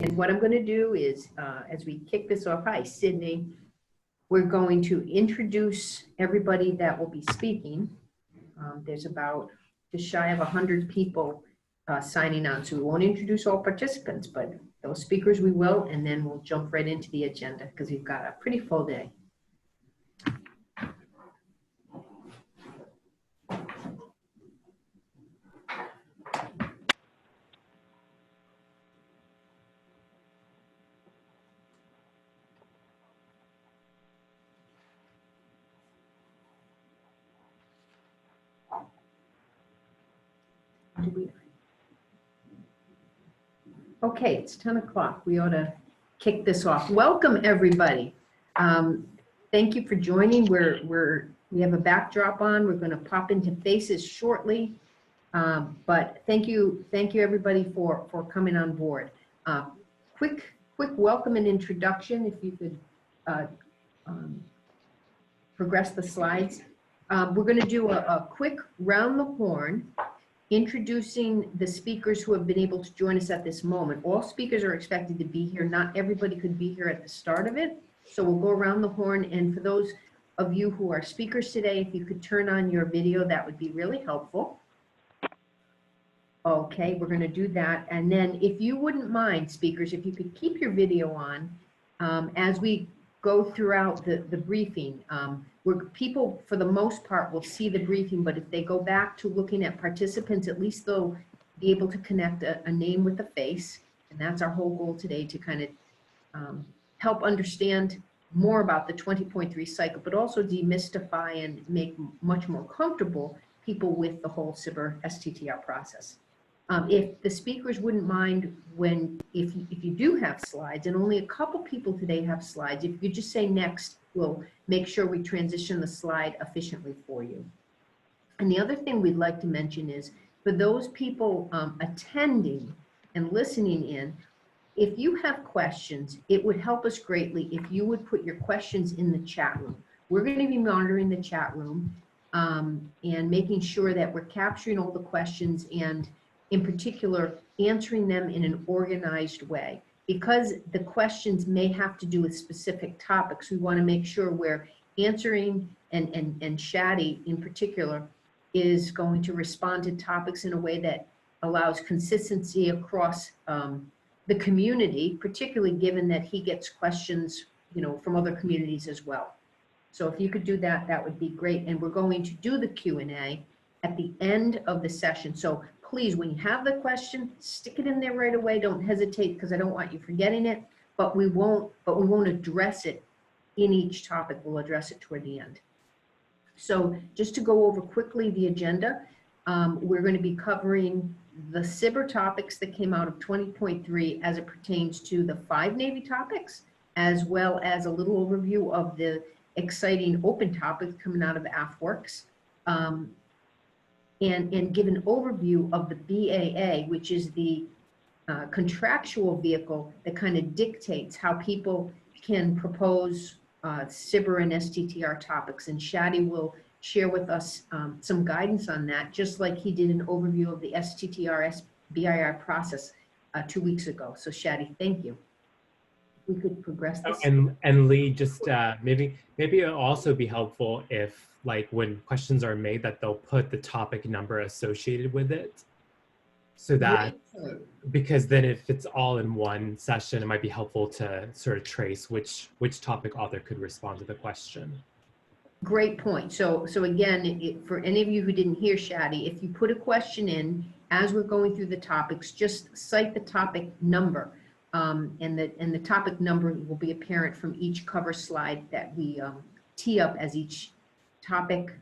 And what I'm going to do is, as we kick this off, hi, Sydney, we're going to introduce everybody that will be speaking. There's about just shy of 100 people signing on, so we won't introduce all participants, but those speakers we will, and then we'll jump right into the agenda because we've got a pretty full day. Okay, it's 10 o'clock. We ought to kick this off. Welcome, everybody. Thank you for joining. We have a backdrop on. We're going to pop into faces shortly, but thank you, everybody, for coming on board. Quick welcome and introduction. If you could progress the slides. We're going to do a quick round the horn, introducing the speakers who have been able to join us at this moment. All speakers are expected to be here. Not everybody could be here at the start of it. So we'll go around the horn. And for those of you who are speakers today, if you could turn on your video, that would be really helpful. Okay, we're going to do that. And then if you wouldn't mind, speakers, if you could keep your video on as we go throughout the briefing. Where people, for the most part, will see the briefing, but if they go back to looking at participants, at least they'll be able to connect a name with a face. And that's our whole goal today, to kind of help understand more about the 20.3 cycle, but also demystify and make much more comfortable people with the whole SBIR STTR process. If the speakers wouldn't mind, if you do have slides, and only a couple people today have slides, if you just say next, we'll make sure we transition the slide efficiently for you. And the other thing we'd like to mention is, for those people attending and listening in, if you have questions, it would help us greatly if you would put your questions in the chat room. We're going to be monitoring the chat room and making sure that we're capturing all the questions and, in particular, answering them in an organized way. Because the questions may have to do with specific topics, we want to make sure we're answering, and Shadi in particular is going to respond to topics in a way that allows consistency across the community, particularly given that he gets questions, from other communities as well. So if you could do that, that would be great. And we're going to do the Q&A at the end of the session. So please, when you have the question, stick it in there right away. Don't hesitate, because I don't want you forgetting it, but we won't address it in each topic. We'll address it toward the end. So just to go over quickly the agenda, we're going to be covering the SBIR topics that came out of 20.3 as it pertains to the 5 Navy topics, as well as a little overview of the exciting open topics coming out of AFWERX. And give an overview of the BAA, which is the contractual vehicle that kind of dictates how people can propose SBIR and STTR topics. And Shadi will share with us some guidance on that, just like he did an overview of the STTR SBIR process 2 weeks ago. So Shadi, thank you. We could progress this. And Lee, just maybe it'll also be helpful if, like, when questions are made, that they'll put the topic number associated with it, so that, because then if it's all in one session, it might be helpful to sort of trace which topic author could respond to the question. Great point. So again, for any of you who didn't hear Shadi, if you put a question in as we're going through the topics, just cite the topic number. And the topic number will be apparent from each cover slide that we tee up as each topic,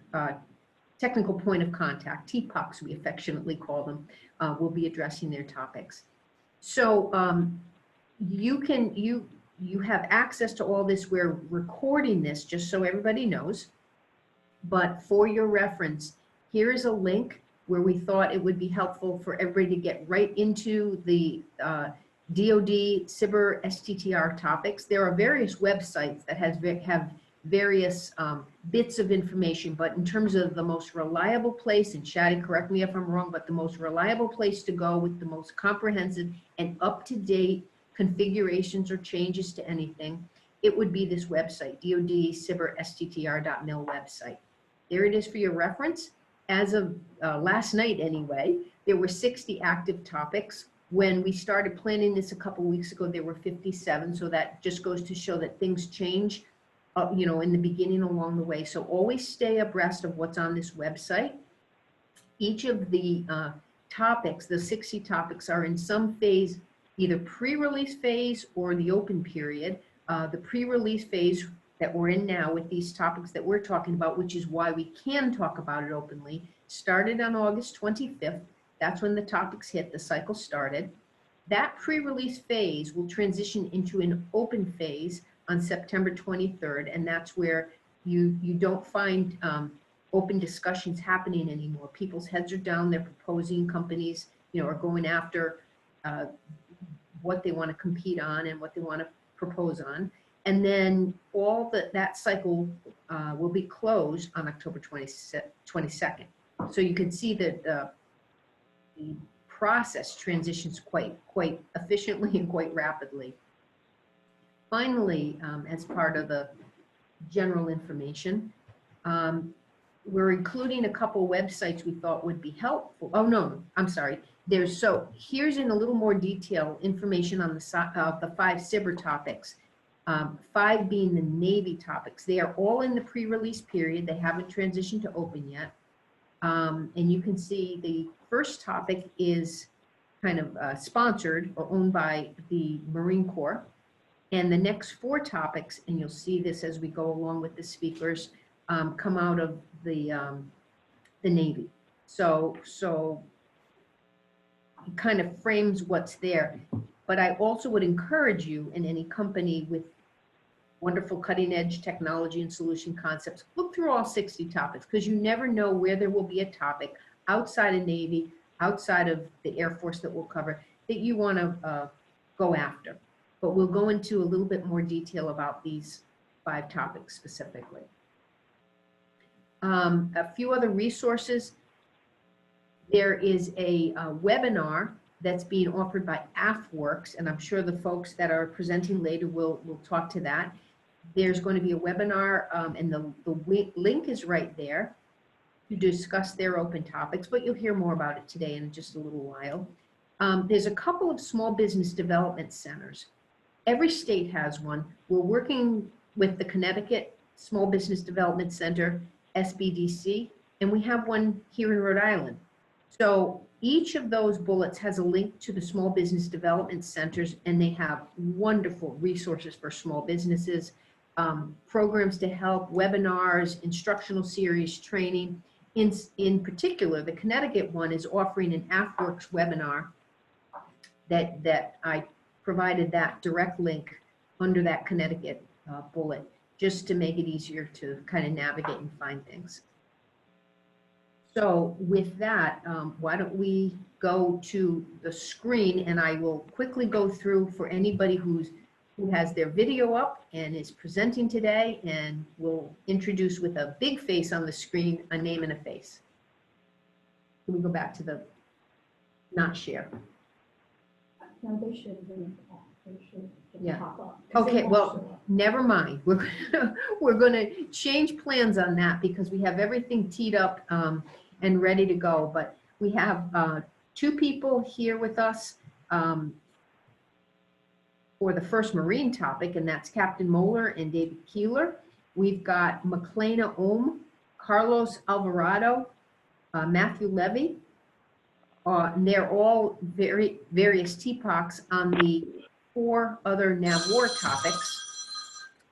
technical point of contact, TPOCs we affectionately call them, will be addressing their topics. So you have access to all this. We're recording this just so everybody knows, but for your reference, here is a link where we thought it would be helpful for everybody to get right into the DoD SBIR STTR topics. There are various websites that have various bits of information, but in terms of the most reliable place, and Shadi, correct me if I'm wrong, but the most reliable place to go with the most comprehensive and up-to-date configurations or changes to anything, it would be this website, dod.sttr.mil website. There it is for your reference. As of last night anyway, there were 60 active topics. When we started planning this a couple weeks ago, there were 57. So that just goes to show that things change, you know, in the beginning along the way. So always stay abreast of what's on this website. Each of the topics, the 60 topics, are in some phase, either pre-release phase or the open period. The pre-release phase that we're in now with these topics that we're talking about, which is why we can talk about it openly, started on August 25th. That's when the topics hit, the cycle started. That pre-release phase will transition into an open phase on September 23rd, and that's where you don't find open discussions happening anymore. People's heads are down, they're proposing, companies, you know, are going after what they want to compete on and what they want to propose on. And then all that cycle will be closed on October 22nd. So you can see that the process transitions quite efficiently and quite rapidly. Finally, as part of the general information, we're including a couple websites we thought would be helpful. Oh no, I'm sorry. Here's in a little more detail information on the 5 SBIR topics. 5 being the Navy topics. They are all in the pre-release period. They haven't transitioned to open yet. And you can see the first topic is kind of sponsored or owned by the Marine Corps. And the next 4 topics, and you'll see this as we go along with the speakers, come out of the Navy. So it kind of frames what's there. But I also would encourage you, in any company with wonderful cutting edge technology and solution concepts, look through all 60 topics, because you never know where there will be a topic outside of Navy, outside of the Air Force that we'll cover, that you want to go after. But we'll go into a little bit more detail about these 5 topics specifically. A few other resources. There is a webinar that's being offered by AFWERX, and I'm sure the folks that are presenting later will talk to that. There's going to be a webinar, and the link is right there to discuss their open topics, but you'll hear more about it today in just a little while. There's a couple of small business development centers. Every state has one. We're working with the Connecticut Small Business Development Center, SBDC, and we have one here in Rhode Island. So each of those bullets has a link to the small business development centers, and they have wonderful resources for small businesses, programs to help, webinars, instructional series, training. In particular, the Connecticut one is offering an AFWERX webinar that I provided that direct link under that Connecticut bullet, just to make it easier to kind of navigate and find things. So with that, why don't we go to the screen, and I will quickly go through for anybody who has their video up and is presenting today, and we'll introduce with a big face on the screen, a name and a face. Can we go back to the not share? No, they should Yeah. pop up. Okay, well, never mind. We're gonna change plans on that because we have everything teed up and ready to go. But we have 2 people here with us for the first Marine topic, and that's Captain Moeller and David Keeler. We've got McLeana Ohm, Carlos Alvarado, Matthew Levy. And they're all various TPOCs on the 4 other NAVWAR topics.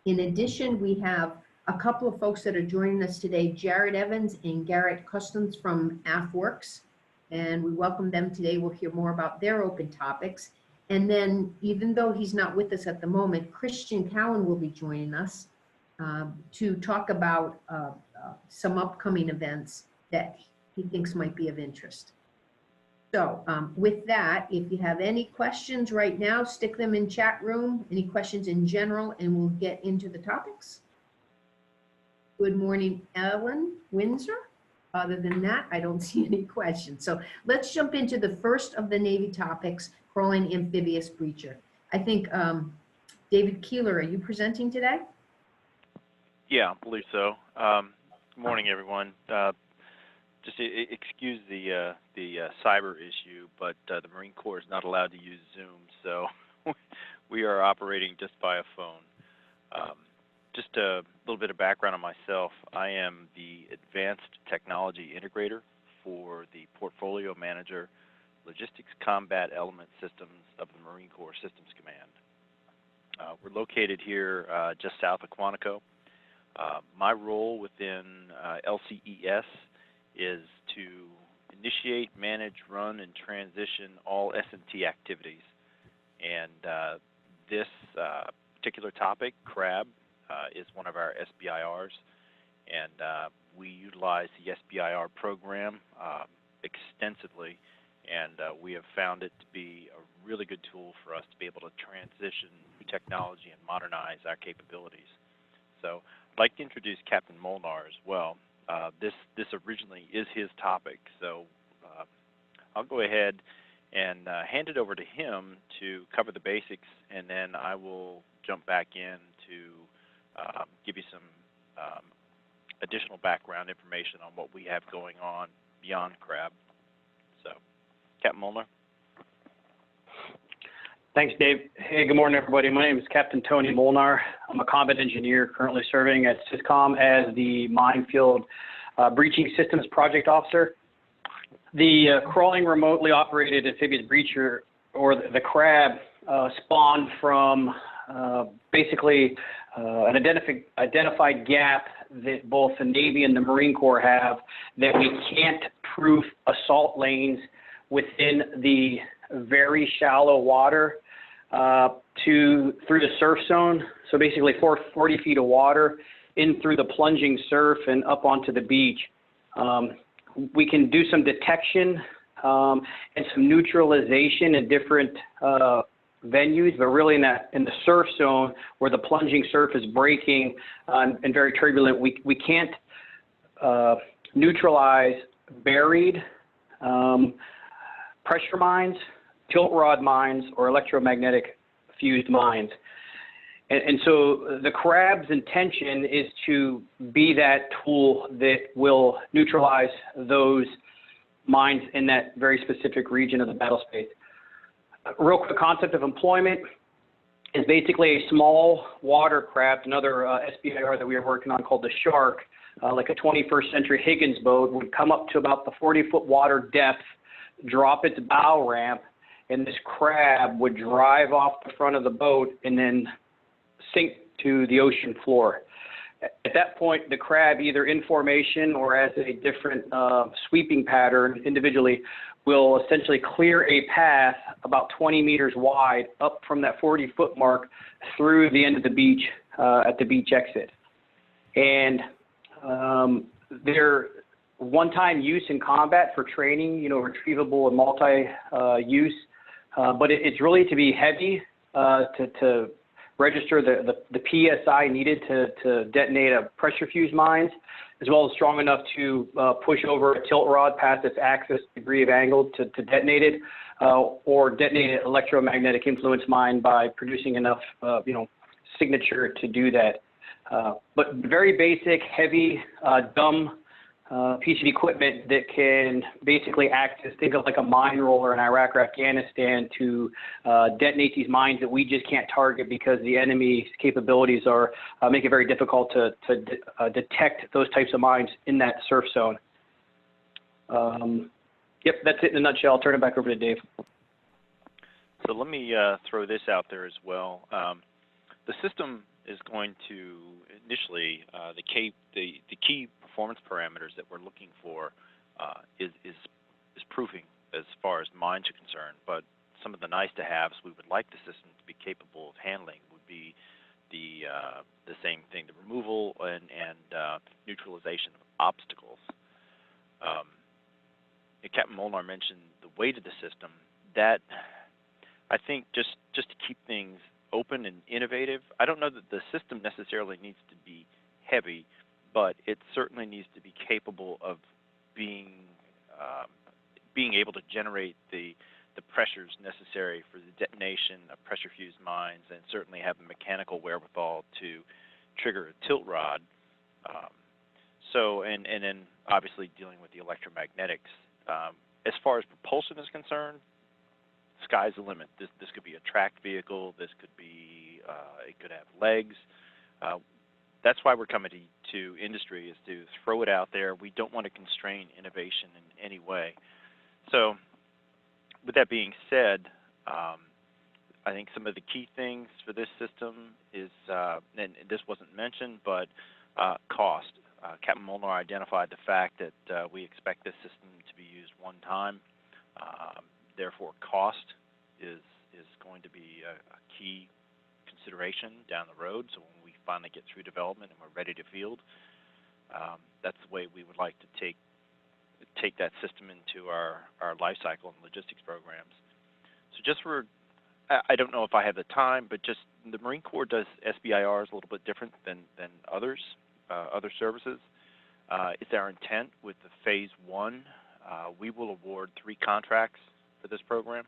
In addition, we have a couple of folks that are joining us today, Jared Evans and Garrett Customs from AFWERX, and we welcome them today. We'll hear more about their open topics. And then, even though he's not with us at the moment, Christian Cowan will be joining us to talk about some upcoming events that he thinks might be of interest. So with that, if you have any questions right now, stick them in chat room, any questions in general, and we'll get into the topics. Good morning, Ellen Windsor. Other than that, I don't see any questions. So let's jump into the first of the Navy topics, crawling amphibious breacher. I think, David Keeler, are you presenting today? Yeah, I believe so. Good morning, everyone. Just excuse the cyber issue, but the Marine Corps is not allowed to use Zoom, so we are operating just by a phone. Just a little bit of background on myself. I am the Advanced Technology Integrator for the Portfolio Manager Logistics Combat Element Systems of the Marine Corps Systems Command. We're located here just south of Quantico. My role within LCES is to initiate, manage, run, and transition all S&T activities. And this particular topic, CRAB, is one of our SBIRs, and we utilize the SBIR program extensively, and we have found it to be a really good tool for us to be able to transition new technology and modernize our capabilities. So I'd like to introduce Captain Molnar as well. This originally is his topic, so I'll go ahead and hand it over to him to cover the basics, and then I will jump back in to give you some additional background information on what we have going on beyond CRAB. So, Captain Molnar. Thanks, Dave. Hey, good morning, everybody. My name is Captain Tony Molnar. I'm a combat engineer currently serving at SysCom as the Minefield Breaching Systems Project Officer. The crawling remotely operated amphibious breacher, or the CRAB, spawned from basically an identified gap that both the Navy and the Marine Corps have, that we can't proof assault lanes within the very shallow water through the surf zone. So basically 40 feet of water in through the plunging surf and up onto the beach. We can do some detection and some neutralization in different venues, but really in the surf zone where the plunging surf is breaking and very turbulent, we can't neutralize buried pressure mines, tilt rod mines, or electromagnetic fused mines. And so the CRAB's intention is to be that tool that will neutralize those mines in that very specific region of the battle space. A real quick concept of employment is basically a small watercraft, another SBIR that we are working on called the Shark, like a 21st century Higgins boat, would come up to about the 40-foot water depth, drop its bow ramp, and this CRAB would drive off the front of the boat and then sink to the ocean floor. At that point, the CRAB, either in formation or as a different sweeping pattern individually, will essentially clear a path about 20 meters wide up from that 40-foot mark through the end of the beach at the beach exit. And they're one-time use in combat for training, retrievable and multi-use, but it's really to be heavy to register the PSI needed to detonate a pressure fuse mines, as well as strong enough to push over a tilt rod past its axis degree of angle to detonate it, or detonate an electromagnetic influence mine by producing enough signature to do that. But very basic, heavy, dumb piece of equipment that can basically act as, think of like a mine roller in Iraq or Afghanistan to detonate these mines that we just can't target because the enemy's capabilities are make it very difficult to detect those types of mines in that surf zone. Yep, that's it in a nutshell. I'll turn it back over to Dave. So let me throw this out there as well. The system is going to initially the key performance parameters that we're looking for is proofing as far as mines are concerned. But some of the nice to haves we would like the system to be capable of handling would be the same thing: the removal and neutralization of obstacles. Captain Molnar mentioned the weight of the system. That, I think, just to keep things open and innovative. I don't know that the system necessarily needs to be heavy, but it certainly needs to be capable of being able to generate the the pressures necessary for the detonation of pressure-fused mines, and certainly have the mechanical wherewithal to trigger a tilt rod. And then obviously dealing with the electromagnetics. As far as propulsion is concerned, sky's the limit. This could be a tracked vehicle. This could be, it could have legs. That's why we're coming to industry, is to throw it out there. We don't want to constrain innovation in any way. So with that being said, I think some of the key things for this system is, and this wasn't mentioned, but cost. Captain Molnar identified the fact that we expect this system to be used one time. Therefore, cost is going to be a key consideration down the road. So when we finally get through development and we're ready to field, that's the way we would like to take that system into our life cycle and logistics programs. So just for, I don't know if I have the time, but just the Marine Corps does SBIRs a little bit different than others, other services. It's our intent with the phase 1. We will award 3 contracts for this program.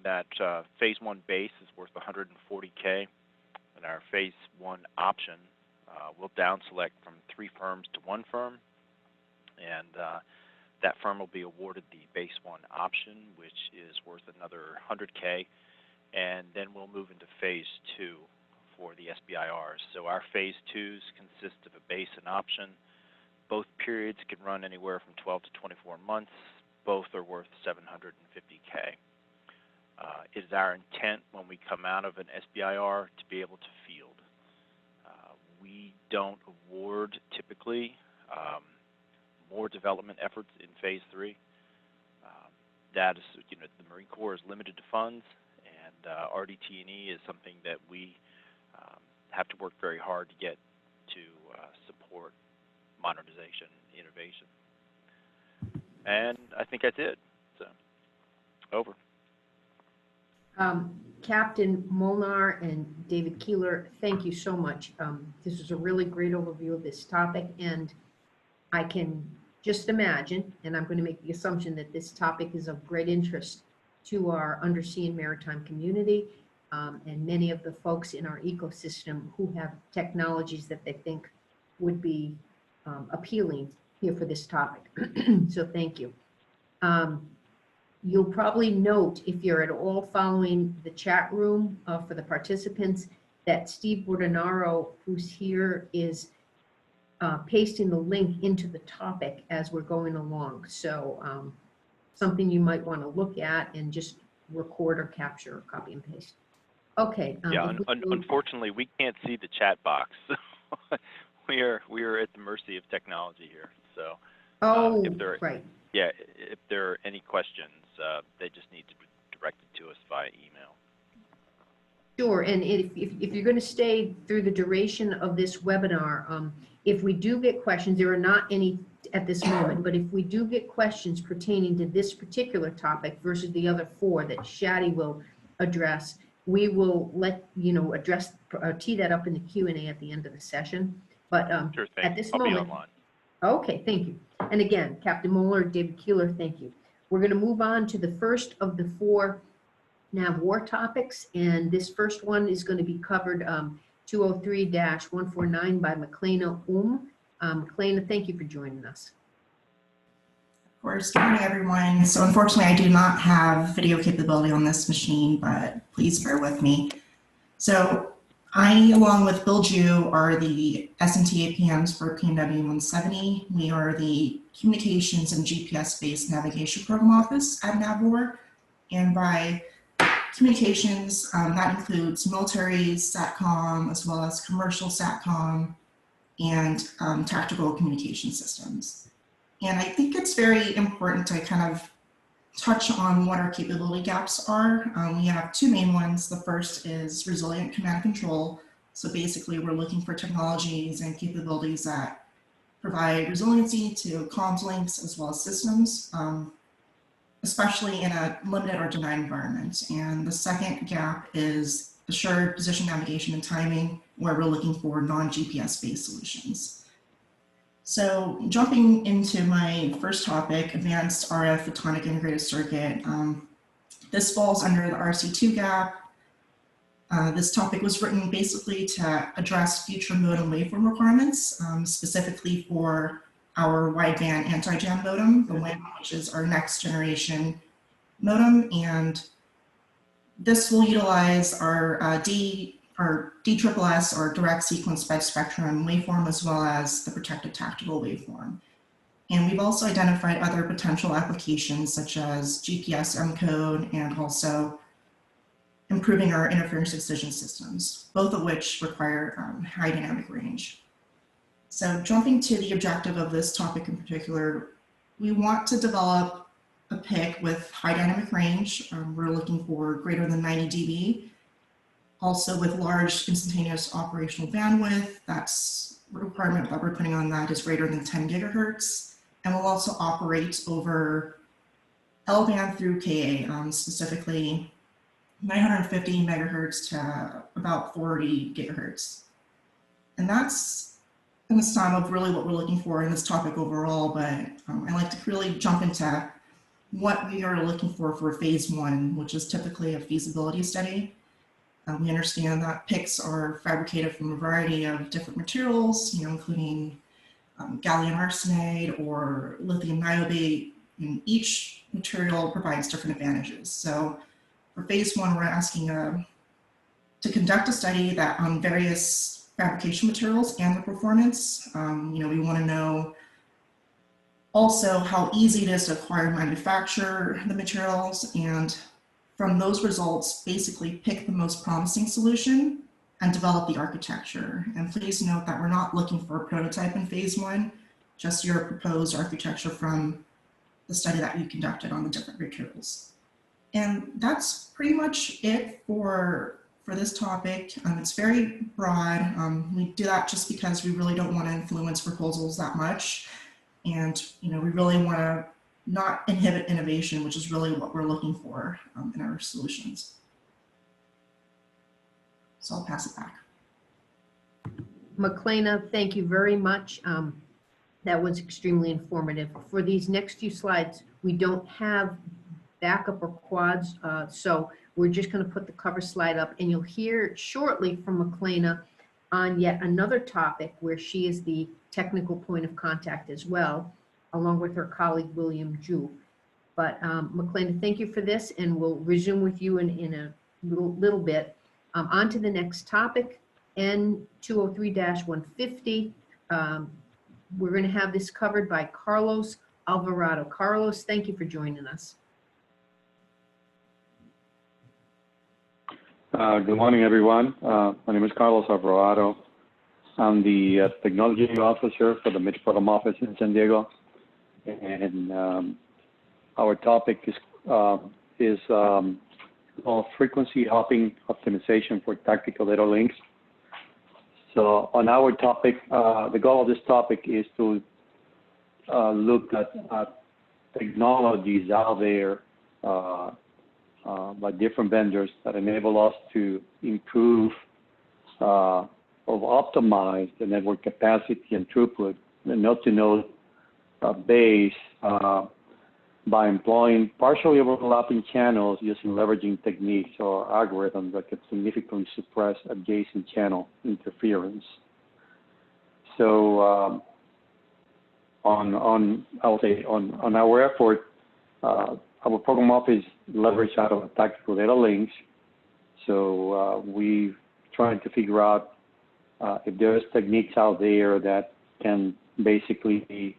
That phase 1 base is worth $140K, and our phase 1 option will down select from 3 firms to 1 firm, and that firm will be awarded the base 1 option, which is worth another $100K, and then we'll move into phase 2 for the SBIRs. So our phase 2s consist of a base and option. Both periods can run anywhere from 12 to 24 months. Both are worth $750K. It is our intent when we come out of an SBIR to be able to field. We don't award typically more development efforts in phase 3. That is, the Marine Corps is limited to funds, and RDT&E is something that we have to work very hard to get to support modernization, innovation. And I think that's it. So, over. Captain Molnar and David Keeler, thank you so much. This was a really great overview of this topic, and I can just imagine, and I'm going to make the assumption that this topic is of great interest to our undersea and maritime community, and many of the folks in our ecosystem who have technologies that they think would be appealing here for this topic. So thank you. You'll probably note, if you're at all following the chat room for the participants, that Steve Bordenaro, who's here, is pasting the link into the topic as we're going along. So something you might want to look at and just record or capture or copy and paste. Okay. Yeah, unfortunately, we can't see the chat box. we are at the mercy of technology here. So right. Yeah, if there are any questions, they just need to be directed to us via email. Sure, and if you're going to stay through the duration of this webinar, if we do get questions, there are not any at this moment, but if we do get questions pertaining to this particular topic versus the other 4 that Shadi will address, we will let you know, tee that up in the Q&A at the end of the session. But sure thing. At this I'll moment, be online. Okay, thank you. And again, Captain Moeller, David Keeler, thank you. We're going to move on to the first of the 4 NAVWAR topics, and this first one is going to be covered 203-149 by McLeana McLeana, thank you for joining us. Of course, good morning everyone. So unfortunately I do not have video capability on this machine, but please bear with me. So I, along with Bill Jew, are the S&T APMs for PMW 170. We are the Communications and GPS-based Navigation Program Office at NAVWAR. And by communications, that includes military SATCOM, as well as commercial SATCOM, and tactical communication systems. And I think it's very important to kind of touch on what our capability gaps are. We have 2 main ones. The first is resilient command and control. So basically we're looking for technologies and capabilities that provide resiliency to comms links as well as systems, especially in a limited or denied environment. And the second gap is assured position navigation and timing, where we're looking for non-GPS based solutions. So jumping into my first topic, Advanced RF Photonic Integrated Circuit. This falls under the RC2 gap. This topic was written basically to address future modem waveform requirements, specifically for our wideband anti-jam modem, the WAN, which is our next generation modem. And this will utilize our DSSS, or direct sequence sped spectrum waveform, as well as the protected tactical waveform. And we've also identified other potential applications such as GPS encode and also improving our interference excision systems, both of which require high dynamic range. So jumping to the objective of this topic in particular, we want to develop a PIC with high dynamic range. We're looking for greater than 90 dB. Also with large instantaneous operational bandwidth, that's the requirement that we're putting on that is greater than 10 gigahertz. And we'll also operate over L-band through Ka, specifically 950 megahertz to about 40 gigahertz. And that's in the sum of really what we're looking for in this topic overall, but I'd like to really jump into what we are looking for phase one, which is typically a feasibility study. We understand that PICs are fabricated from a variety of different materials, including gallium arsenide or lithium niobate, and each material provides different advantages. So for phase one, we're asking to conduct a study that on various fabrication materials and the performance. We want to know also how easy it is to acquire and manufacture the materials, and from those results, basically pick the most promising solution and develop the architecture. And please note that we're not looking for a prototype in phase one, just your proposed architecture from the study that you conducted on the different materials. And that's pretty much it for this topic. It's very broad. We do that just because we really don't want to influence proposals that much. And we really want to not inhibit innovation, which is really what we're looking for in our solutions. So I'll pass it back. McLeana, thank you very much. That was extremely informative. For these next few slides, we don't have backup or quads, so we're just going to put the cover slide up, and you'll hear shortly from McLeana on yet another topic where she is the technical point of contact as well, along with her colleague William Ju. But McLeana, thank you for this, and we'll resume with you in a little bit. On to the next topic, N203-150. We're going to have this covered by Carlos Alvarado. Carlos, thank you for joining us. Good morning, everyone. My name is Carlos Alvarado. I'm the technology officer for the Metropolitan office in San Diego, and our topic is called frequency hopping optimization for tactical data links. So on our topic, the goal of this topic is to look at technologies out there by different vendors that enable us to improve or optimize the network capacity and throughput, and node-to-node base by employing partially overlapping channels using leveraging techniques or algorithms that could significantly suppress adjacent channel interference. So on our effort, our program office leverage out of tactical data links. So we're trying to figure out if there's techniques out there that can basically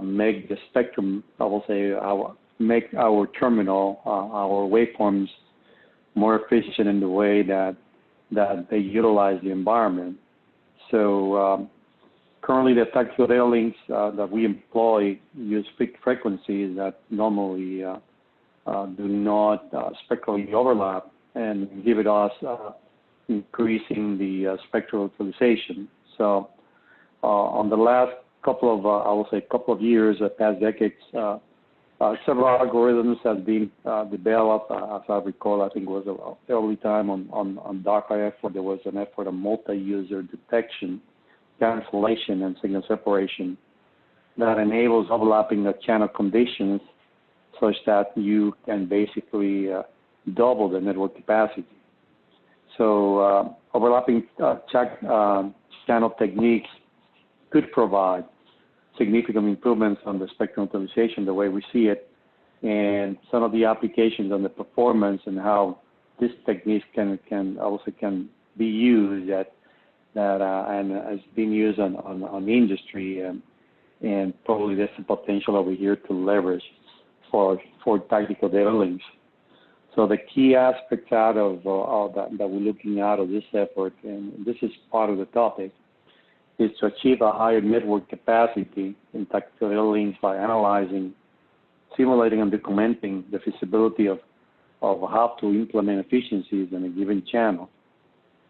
make the spectrum, I will say, make our terminal, our waveforms more efficient in the way that they utilize the environment. So currently the tactical data links that we employ use fixed frequencies that normally do not spectrally overlap and give it us increasing the spectral utilization. So on the last couple of, I will say, couple of years, past decades, several algorithms have been developed. As I recall, I think it was early time on DARPA effort. There was an effort of multi-user detection, cancellation, and signal separation. that enables overlapping the channel conditions such that you can basically double the network capacity. So overlapping channel techniques could provide significant improvements on the spectrum utilization the way we see it, and some of the applications on the performance and how this technique can be used and has been used on industry, and probably there's some potential over here to leverage for tactical data links. So the key aspects out of that we're looking out of this effort, and this is part of the topic, is to achieve a higher network capacity in tactical data links by analyzing, simulating, and documenting the feasibility of how to implement efficiencies in a given channel.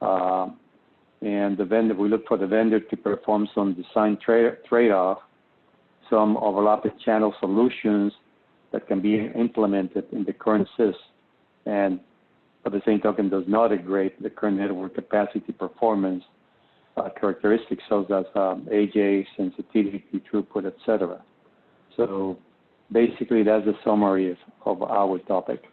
And the vendor, we look for the vendor to perform some design trade-off, some overlapping channel solutions that can be implemented in the current SIS, and at the same token does not degrade the current network capacity performance characteristics such as AJ, sensitivity, throughput, etc. So basically that's a summary of our topic.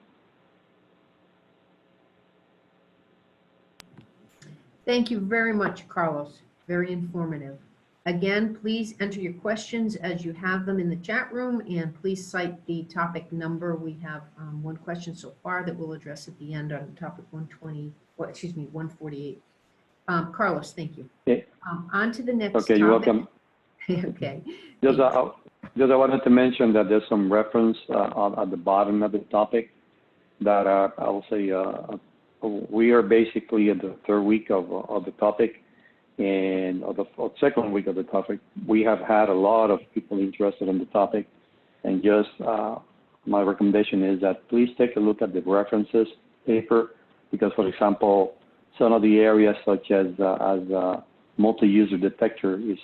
Thank you very much, Carlos. Very informative. Again, please enter your questions as you have them in the chat room, and please cite the topic number. We have one question so far that we'll address at the end on topic 148. Carlos, thank you. Okay. On to the next Okay, topic. you're welcome. Okay. Just I wanted to mention that there's some reference at the bottom of the topic that I will say we are basically at the third week of the topic, and the second week of the topic. We have had a lot of people interested in the topic, and just my recommendation is that please take a look at the references paper, because, for example, some of the areas such as multi-user detector is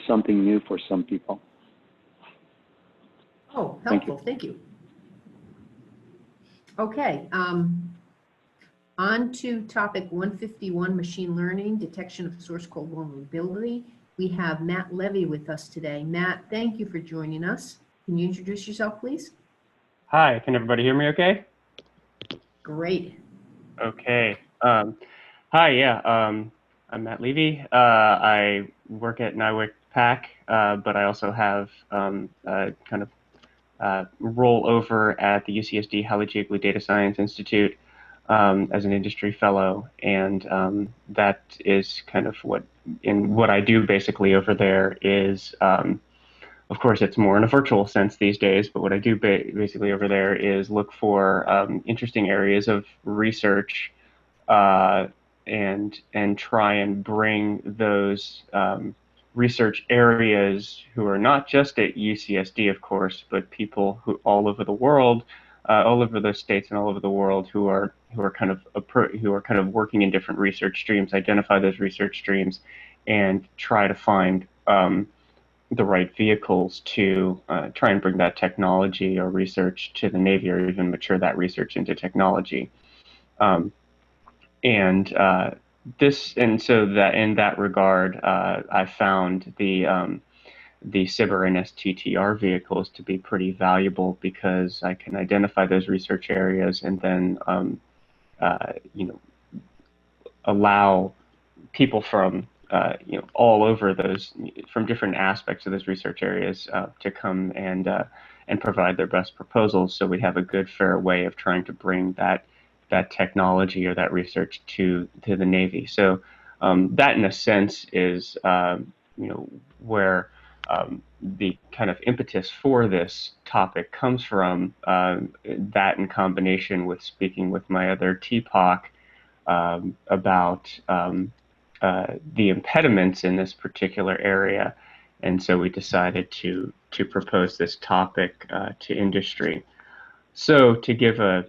something new for some people. Oh, helpful. Thank you. Okay. On to topic 151, machine learning, detection of source code vulnerability. We have Matt Levy with us today. Matt, thank you for joining us. Can you introduce yourself, please? Hi, can everybody hear me okay? Great. Okay. Hi, yeah, I'm Matt Levy. I work at AFWERX, but I also have a kind of role over at the UCSD Halle Jiggly Data Science Institute as an industry fellow, and that is kind of what I do basically over there is, of course, it's more in a virtual sense these days, but what I do basically over there is look for interesting areas of research and try and bring those research areas who are not just at UCSD, of course, but people who all over the world, all over the states and all over the world who are kind of working in different research streams, identify those research streams, and try to find the right vehicles to try and bring that technology or research to the Navy, or even mature that research into technology. So that in that regard, I found the SBIR and STTR vehicles to be pretty valuable, because I can identify those research areas and then allow people from all over those, from different aspects of those research areas, to come and provide their best proposals, so we have a good, fair way of trying to bring that technology or that research to the Navy. So that, in a sense, is where the kind of impetus for this topic comes from. That, in combination with speaking with my other TPOC about the impediments in this particular area, and so we decided to propose this topic to industry. So to give a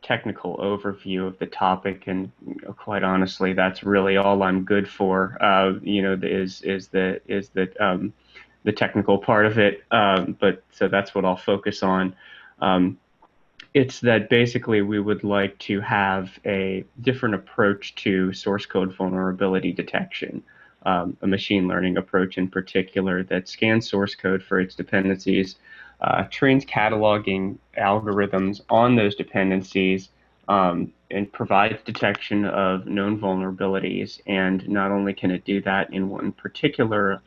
technical overview of the topic, and quite honestly, that's really all I'm good for. Is the technical part of it. But so that's what I'll focus on. It's that basically we would like to have a different approach to source code vulnerability detection. a machine learning approach in particular that scans source code for its dependencies, trains cataloging algorithms on those dependencies, and provides detection of known vulnerabilities. And not only can it do that in one particular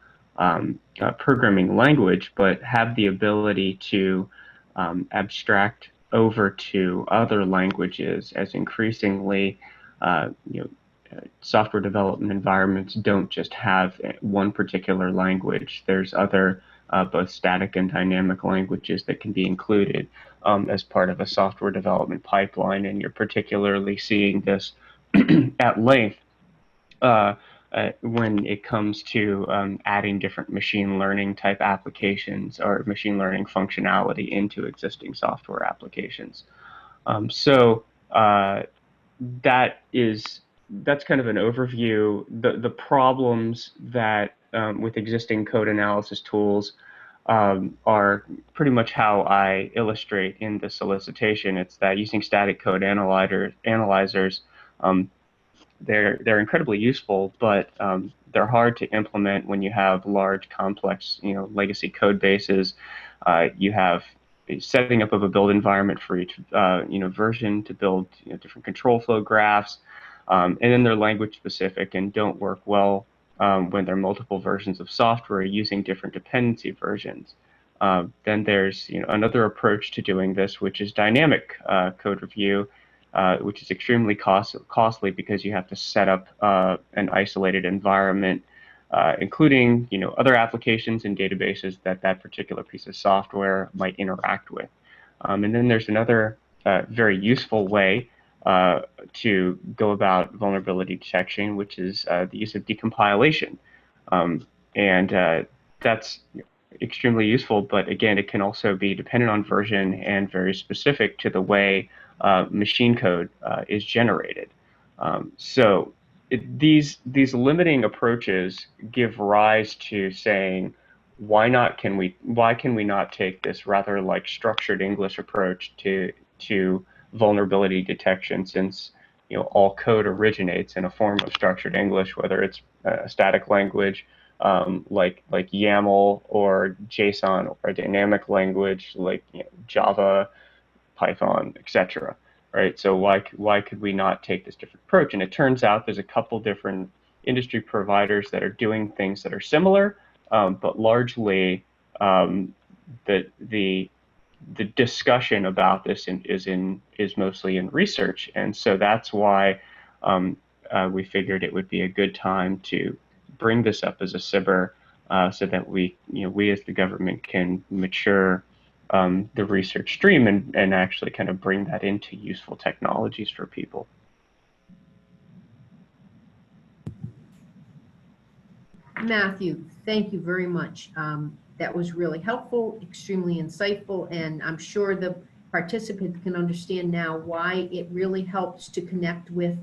programming language, but have the ability to abstract over to other languages as increasingly, software development environments don't just have one particular language. There's other both static and dynamic languages that can be included as part of a software development pipeline, and you're particularly seeing this at length when it comes to adding different machine learning type applications or machine learning functionality into existing software applications. That's kind of an overview. The problems that with existing code analysis tools are pretty much how I illustrate in the solicitation. It's that using static code analyzers, they're incredibly useful, but they're hard to implement when you have large, complex, legacy code bases. You have setting up of a build environment for each version to build different control flow graphs, and then they're language specific and don't work well when there are multiple versions of software using different dependency versions. Then there's another approach to doing this, which is dynamic code review, which is extremely costly because you have to set up an isolated environment, including other applications and databases that particular piece of software might interact with. And then there's another very useful way to go about vulnerability detection, which is the use of decompilation. And that's extremely useful, but again, it can also be dependent on version and very specific to the way machine code is generated. These limiting approaches give rise to saying, why can we not take this rather like structured English approach to vulnerability detection, since all code originates in a form of structured English, whether it's a static language like YAML or JSON, or a dynamic language like Java, Python, etc. Right? So why could we not take this different approach? And it turns out there's a couple different industry providers that are doing things that are similar, but largely the discussion about this is mostly in research, and so that's why we figured it would be a good time to bring this up as a SBIR, so that we as the government can mature the research stream and actually kind of bring that into useful technologies for people. Matthew, thank you very much. That was really helpful, extremely insightful, and I'm sure the participants can understand now why it really helps to connect with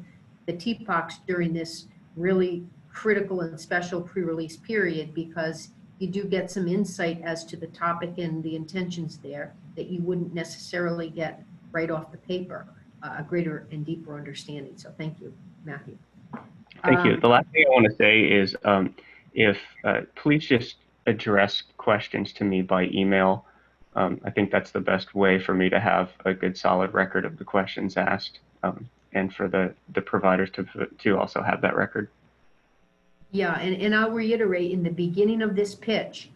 the TPOCs during this really critical and special pre-release period, because you do get some insight as to the topic and the intentions there that you wouldn't necessarily get right off the paper, a greater and deeper understanding. So thank you, Matthew. Thank you. The last thing I want to say is please just address questions to me by email. I think that's the best way for me to have a good solid record of the questions asked, and for the providers to also have that record. Yeah, and I'll reiterate in the beginning of this pitch,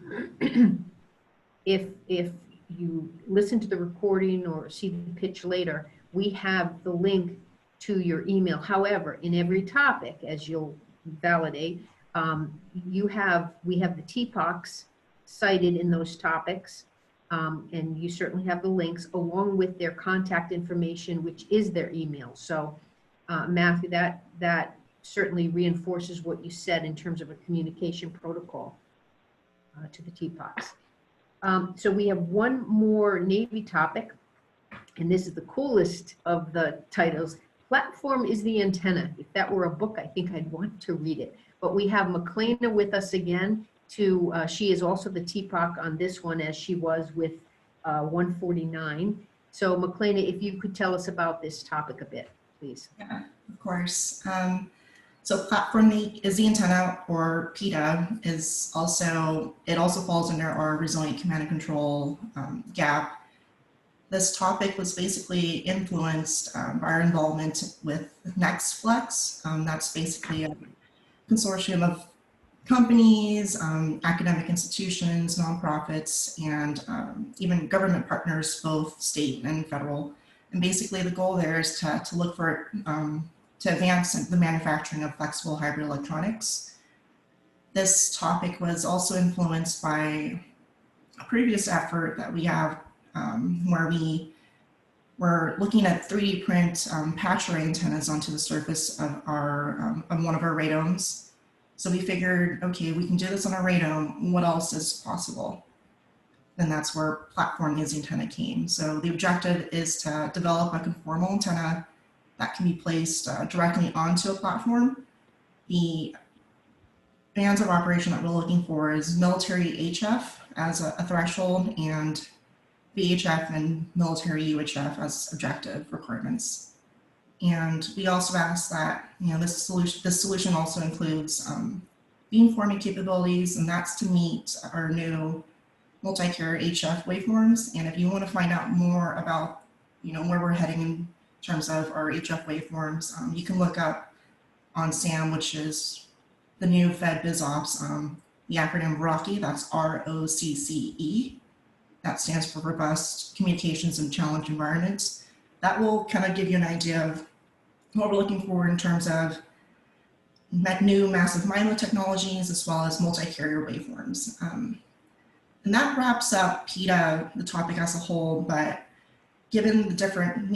if you listen to the recording or see the pitch later, we have the link to your email. However, in every topic, as you'll validate, we have the TPOCs cited in those topics, and you certainly have the links along with their contact information, which is their email. So Matthew, that certainly reinforces what you said in terms of a communication protocol to the TPOCs. So we have one more Navy topic, and this is the coolest of the titles. Platform is the antenna. If that were a book, I think I'd want to read it. But we have McLeana with us again. She is also the TPOC on this one, as she was with 149. So McLeana, if you could tell us about this topic a bit, please. Yeah, of course. So platform is the antenna, or PETA is also, it also falls under our resilient command and control gap. This topic was basically influenced by our involvement with NextFlex. That's basically a consortium of companies, academic institutions, nonprofits, and even government partners, both state and federal. And basically the goal there is to look for, to advance the manufacturing of flexible hybrid electronics. This topic was also influenced by a previous effort that we have where we were looking at 3D print patch array antennas onto the surface of our of one of our radomes. So we figured, okay, we can do this on a radome. What else is possible? And that's where platform is the antenna came. So the objective is to develop a conformal antenna that can be placed directly onto a platform. The bands of operation that we're looking for is military HF as a threshold, and VHF and military UHF as objective requirements. And we also asked that, you know, this solution also includes beamforming capabilities, and that's to meet our new multi-carrier HF waveforms. And if you want to find out more about, you know, where we're heading in terms of our HF waveforms, you can look up on SAM, which is the new Fed BizOps, the acronym ROCCE, that's ROCCE. That stands for Robust Communications in Challenge Environments. That will kind of give you an idea of what we're looking for in terms of new massive MIMO technologies, as well as multi-carrier waveforms. And that wraps up PETA, the topic as a whole, but given the different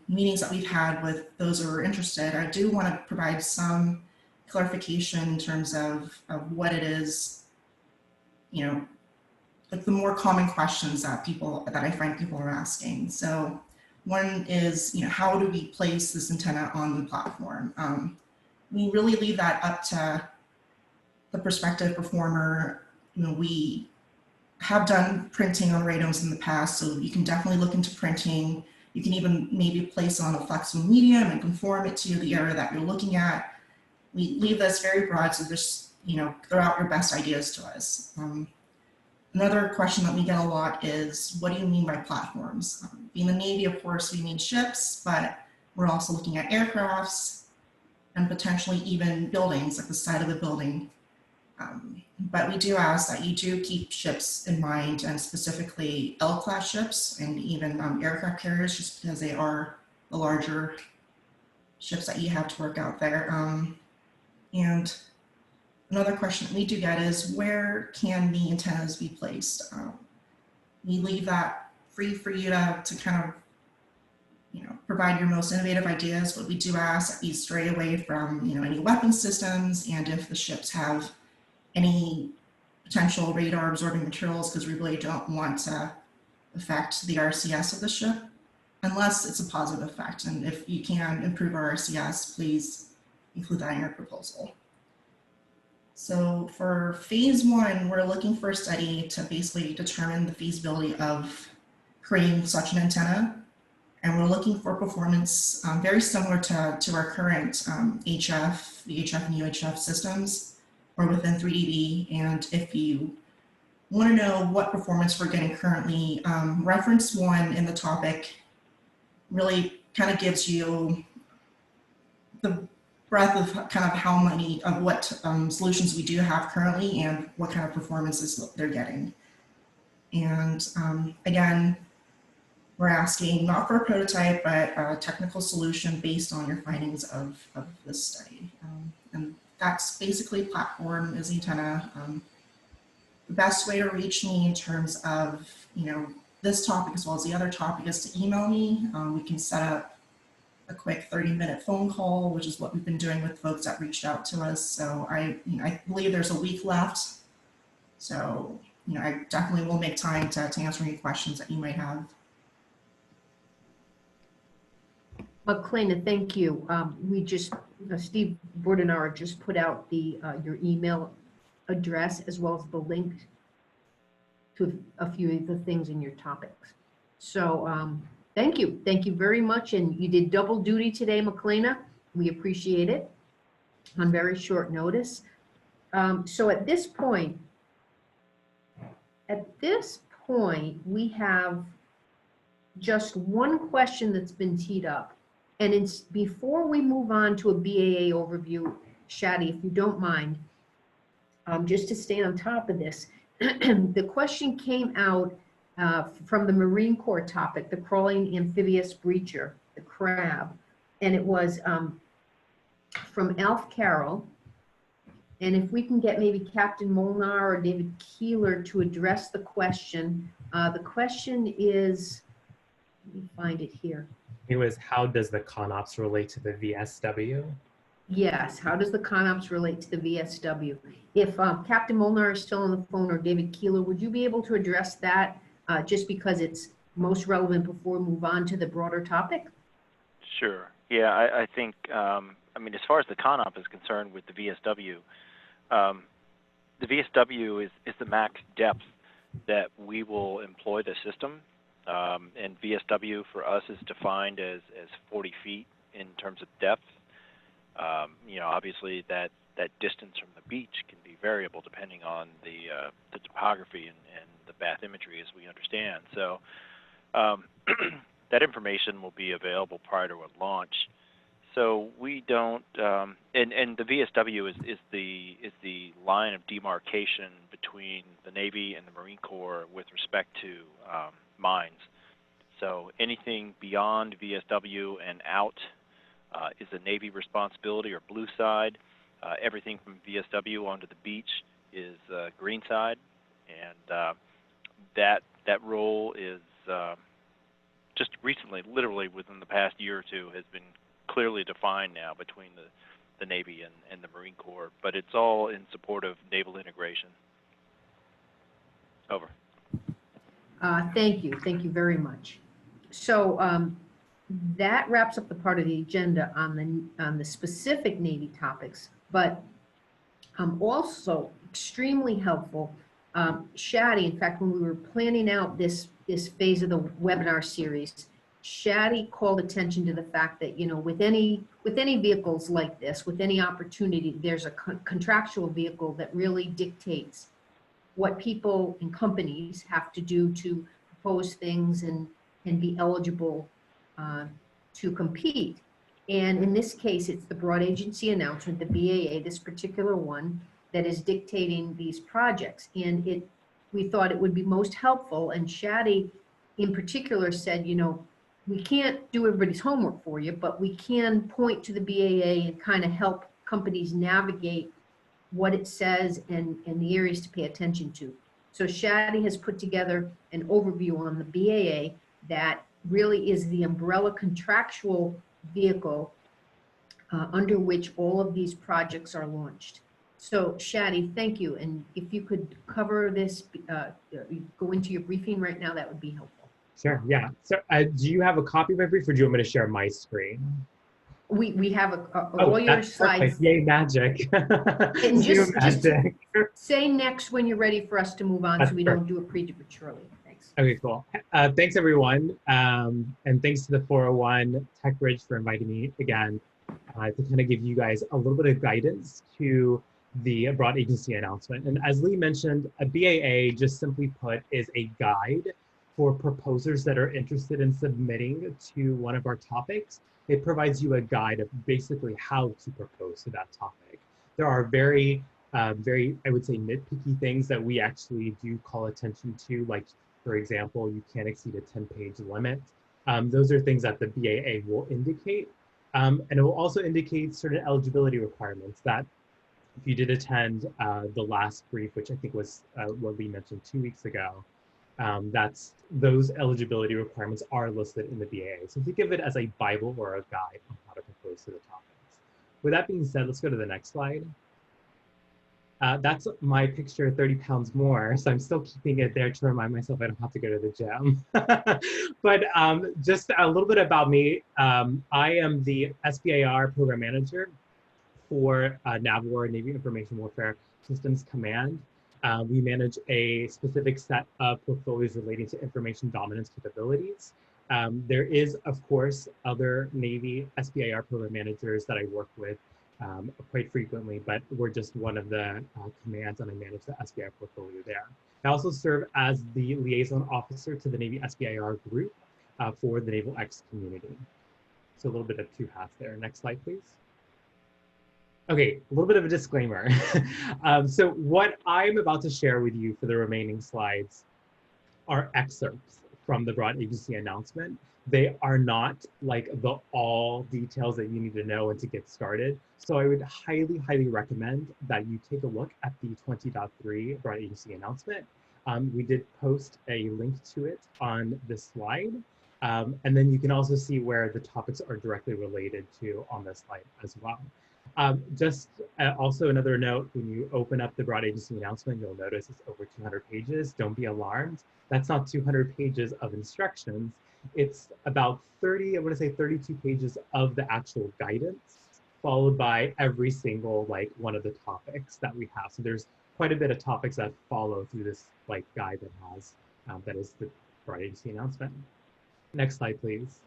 meetings that we've had with those who are interested, I do want to provide some clarification in terms of what it is, you know, like the more common questions that I find people are asking. So one is, you know, how do we place this antenna on the platform? We really leave that up to the prospective performer. You know, we have done printing on radomes in the past, so you can definitely look into printing. You can even maybe place on a flexible medium and conform it to the area that you're looking at. We leave this very broad, so just, you know, throw out your best ideas to us. Another question that we get a lot is, what do you mean by platforms? Being the Navy, of course, we mean ships, but we're also looking at aircrafts and potentially even buildings, like the side of a building. But we do ask that you do keep ships in mind, and specifically L-class ships and even aircraft carriers, just because they are the larger ships that you have to work out there. And another question that we do get is, where can the antennas be placed? We leave that free for you to kind of, you know, provide your most innovative ideas, but we do ask that you stray away from, you know, any weapon systems, and if the ships have any potential radar absorbing materials, because we really don't want to affect the RCS of the ship unless it's a positive effect. And if you can improve our RCS, please include that in your proposal. So for phase one, we're looking for a study to basically determine the feasibility of creating such an antenna. And we're looking for performance very similar to our current HF, VHF, and UHF systems, or within 3dB. And if you want to know what performance we're getting currently, reference one in the topic really kind of gives you the breadth of kind of how many of what solutions we do have currently and what kind of performances they're getting. And again, we're asking not for a prototype, but a technical solution based on your findings of this study. And that's basically platform is the antenna. The best way to reach me in terms of, you know, this topic as well as the other topic is to email me. We can set up a quick 30-minute phone call, which is what we've been doing with folks that reached out to us. So I believe there's a week left. So, you know, I definitely will make time to answer any questions that you might have. Kalina, thank you. We just, Steve Bordenauer just put out the your email address as well as the link to a few of the things in your topics. So thank you very much. And you did double duty today, Kalina. We appreciate it. on very short notice. So at this point, we have just one question that's been teed up. And it's before we move on to a BAA overview, Shadi, if you don't mind, just to stay on top of this, the question came out from the Marine Corps topic, the crawling amphibious breacher, the crab. And it was from Alf Carroll. And if we can get maybe Captain Molnar or David Keeler to address the question is, let me find it here. It was, how does the ConOps relate to the VSW? Yes, how does the ConOps relate to the VSW? If Captain Molnar is still on the phone, or David Keeler, would you be able to address that just because it's most relevant before we move on to the broader topic? Sure. Yeah, I think, I mean, as far as the ConOp is concerned with the VSW is the max depth that we will employ the system. And VSW for us is defined as 40 feet in terms of depth. You know, obviously that distance from the beach can be variable depending on the topography and the bathymetry as we understand. So that information will be available prior to a launch. So we don't, and the VSW is the line of demarcation between the Navy and the Marine Corps with respect to mines. So anything beyond VSW and out is a Navy responsibility, or blue side. Everything from VSW onto the beach is green side, and that role is just recently, literally within the past year or two, has been clearly defined now between the Navy and the Marine Corps, but it's all in support of naval integration. Over. Thank you very much. So that wraps up the part of the agenda on the specific Navy topics, but also extremely helpful. Shadi, in fact, when we were planning out this phase of the webinar series, Shadi called attention to the fact that, you know, with any vehicles like this, with any opportunity, there's a contractual vehicle that really dictates what people and companies have to do to propose things and be eligible to compete. And in this case, it's the broad agency announcement, the BAA, this particular one, that is dictating these projects. And we thought it would be most helpful, and Shadi in particular said, you know, we can't do everybody's homework for you, but we can point to the BAA and kind of help companies navigate what it says and the areas to pay attention to. So Shadi has put together an overview on the BAA that really is the umbrella contractual vehicle under which all of these projects are launched. So Shadi, thank you. And if you could cover this, go into your briefing right now, that would be helpful. Sure, yeah. So do you have a copy of my brief, or do you want me to share my screen? We have all your slides. Perfect. Yay, magic. And just say next when you're ready for us to move on. That's so we perfect. Don't do it prematurely. Thanks. Okay, cool. Thanks everyone. And thanks to the 401 Tech Bridge for inviting me again to kind of give you guys a little bit of guidance to the broad agency announcement. And as Lee mentioned, a BAA, just simply put, is a guide for proposers that are interested in submitting to one of our topics. It provides you a guide of basically how to propose to that topic. There are very, I would say, nitpicky things that we actually do call attention to, like, for example, you can't exceed a 10-page limit. Those are things that the BAA will indicate. And it will also indicate certain eligibility requirements that if you did attend the last brief, which I think was what we mentioned 2 weeks ago, those eligibility requirements are listed in the BAA. So think of it as a Bible or a guide on how to propose to the topics. With that being said, let's go to the next slide. That's my picture, 30 pounds more. So I'm still keeping it there to remind myself I don't have to go to the gym. But just a little bit about me. I am the SBIR program manager for NAVWAR, Navy Information Warfare Systems Command. We manage a specific set of portfolios relating to information dominance capabilities. There is, of course, other Navy SBIR program managers that I work with quite frequently, but we're just one of the commands, and I manage the SBIR portfolio there. I also serve as the liaison officer to the Navy SBIR group for the AFWERX community. So a little bit of two hats there. Next slide, please. Okay, a little bit of a disclaimer. So what I'm about to share with you for the remaining slides are excerpts from the broad agency announcement. They are not like the all details that you need to know and to get started. So I would highly, highly recommend that you take a look at the 20.3 broad agency announcement. We did post a link to it on this slide. And then you can also see where the topics are directly related to on this slide as well. Also another note, when you open up the broad agency announcement, you'll notice it's over 200 pages. Don't be alarmed. That's not 200 pages of instructions. It's about 30, I want to say 32 pages of the actual guidance, followed by every single one of the topics that we have. So there's quite a bit of topics that follow through this guide that has, that is the broad agency announcement. Next slide, please.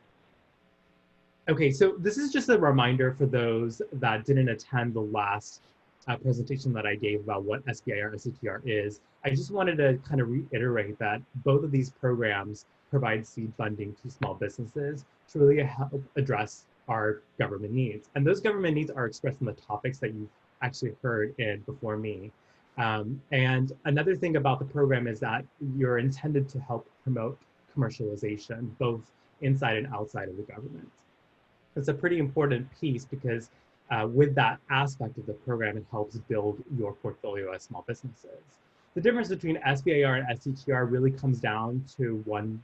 Okay, so this is just a reminder for those that didn't attend the last presentation that I gave about what SBIR STTR is. I just wanted to kind of reiterate that both of these programs provide seed funding to small businesses to really help address our government needs. And those government needs are expressed in the topics that you've actually heard in before me. And another thing about the program is that you're intended to help promote commercialization, both inside and outside of the government. It's a pretty important piece because with that aspect of the program, it helps build your portfolio as small businesses. The difference between SBIR and STTR really comes down to one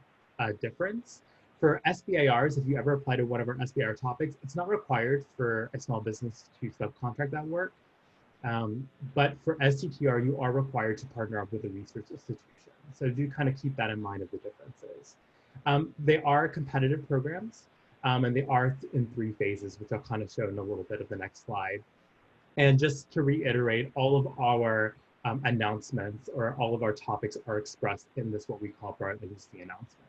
difference. For SBIRs, if you ever apply to one of our SBIR topics, it's not required for a small business to subcontract that work. But for STTR, you are required to partner up with a research institution. So do kind of keep that in mind of the differences. They are competitive programs. And they are in 3 phases, which I'll kind of show in a little bit of the next slide. And just to reiterate, all of our announcements or all of our topics are expressed in this, what we call broad agency announcement.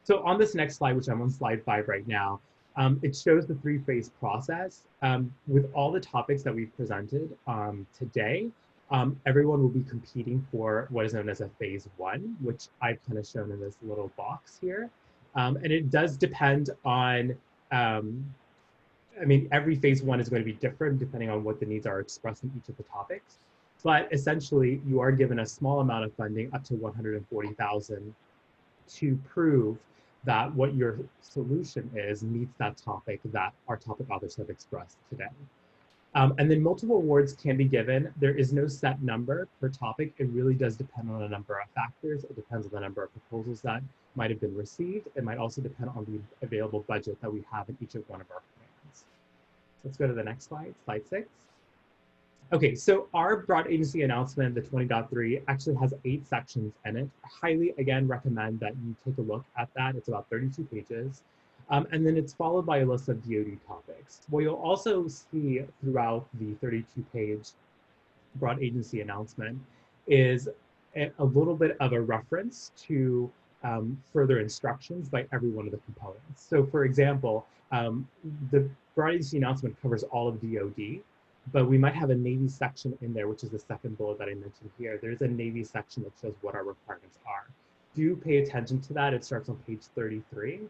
So on this next slide, which I'm on slide 5 right now, it shows the 3-phase process. With all the topics that we've presented today, everyone will be competing for what is known as a phase 1, which I've kind of shown in this little box here. And it does depend on, I mean, every phase 1 is going to be different depending on what the needs are expressed in each of the topics. But essentially, you are given a small amount of funding, up to $140,000, to prove that what your solution is meets that topic that our topic authors have expressed today. And then multiple awards can be given. There is no set number per topic. It really does depend on a number of factors. It depends on the number of proposals that might have been received. It might also depend on the available budget that we have in each of one of our plans. Let's go to the next slide, slide 6. Okay, so our broad agency announcement, the 20.3, actually has 8 sections in it. I highly, again, recommend that you take a look at that. It's about 32 pages. And then it's followed by a list of DoD topics. What you'll also see throughout the 32-page broad agency announcement is a little bit of a reference to further instructions by every one of the components. So for example, the broad agency announcement covers all of DoD, but we might have a Navy section in there, which is the second bullet that I mentioned here. There's a Navy section that shows what our requirements are. Do pay attention to that. It starts on page 33.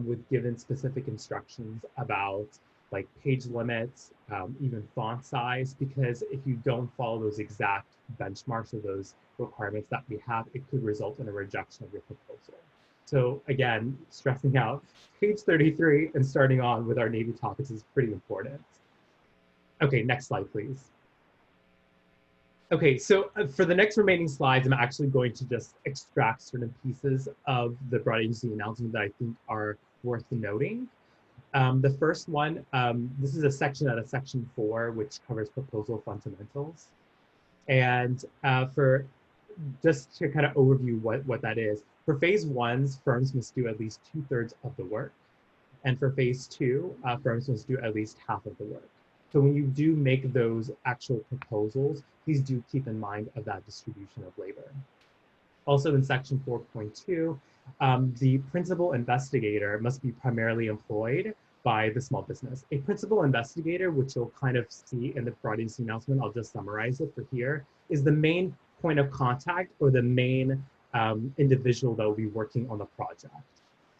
With given specific instructions about page limits, even font size, because if you don't follow those exact benchmarks or those requirements that we have, it could result in a rejection of your proposal. So again, stressing out page 33 and starting on with our Navy topics is pretty important. Okay, next slide, please. Okay, so for the next remaining slides, I'm actually going to just extract certain pieces of the broad agency announcement that I think are worth noting. The first one, this is a section out of section 4, which covers proposal fundamentals. And for just to kind of overview what that is, for phase 1s, firms must do at least 2/3 of the work. And for phase 2, firms must do at least half of the work. So when you do make those actual proposals, please do keep in mind of that distribution of labor. Also in section 4.2, the principal investigator must be primarily employed by the small business. A principal investigator, which you'll kind of see in the broad agency announcement, I'll just summarize it for here, is the main point of contact or the main individual that will be working on the project.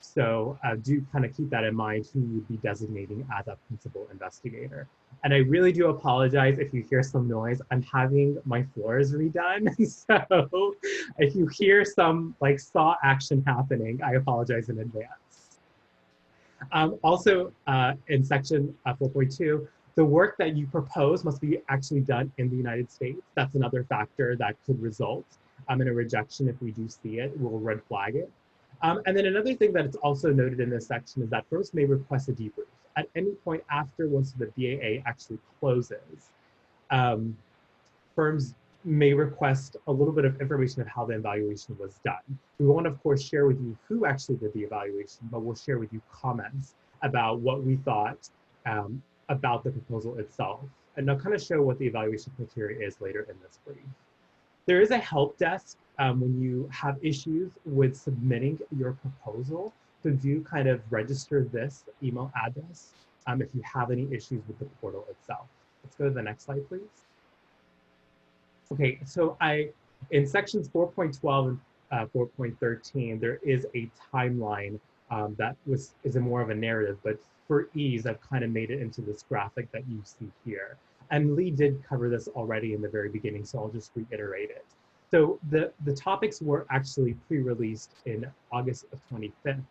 So do kind of keep that in mind who you'd be designating as a principal investigator. And I really do apologize if you hear some noise. I'm having my floors redone. So if you hear some like saw action happening, I apologize in advance. Also, in section 4.2, the work that you propose must be actually done in the United States. That's another factor that could result in a rejection if we do see it. We'll red flag it. And then another thing that is also noted in this section is that firms may request a debrief at any point after once the BAA actually closes. Firms may request a little bit of information of how the evaluation was done. We won't, of course, share with you who actually did the evaluation, but we'll share with you comments about what we thought about the proposal itself. And I'll kind of show what the evaluation criteria is later in this brief. There is a help desk when you have issues with submitting your proposal. So do kind of register this email address if you have any issues with the portal itself. Let's go to the next slide, please. Okay, so in sections 4.12 and 4.13, there is a timeline that is more of a narrative, but for ease, I've kind of made it into this graphic that you see here. And Lee did cover this already in the very beginning, so I'll just reiterate it. So the topics were actually pre-released in August of 25th.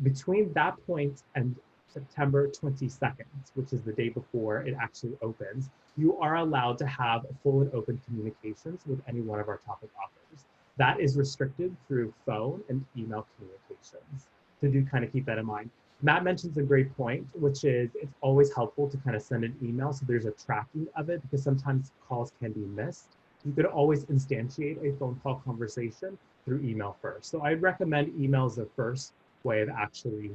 Between that point and September 22nd, which is the day before it actually opens, you are allowed to have full and open communications with any one of our topic authors. That is restricted through phone and email communications. So do kind of keep that in mind. Matt mentions a great point, which is it's always helpful to kind of send an email so there's a tracking of it because sometimes calls can be missed. You could always instantiate a phone call conversation through email first. So I'd recommend email as the first way of actually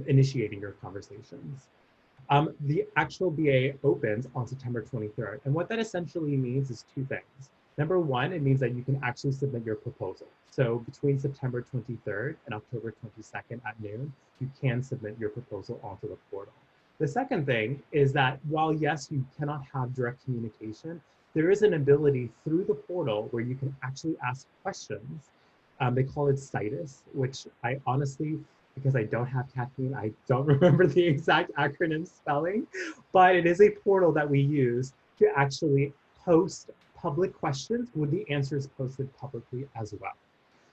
initiating your conversations. The actual BA opens on September 23rd. And what that essentially means is two things. Number one, it means that you can actually submit your proposal. So between September 23rd and October 22nd at noon, you can submit your proposal onto the portal. The second thing is that while yes, you cannot have direct communication, there is an ability through the portal where you can actually ask questions. They call it CITUS, which I honestly, because I don't have caffeine, I don't remember the exact acronym spelling, but it is a portal that we use to actually post public questions with the answers posted publicly as well.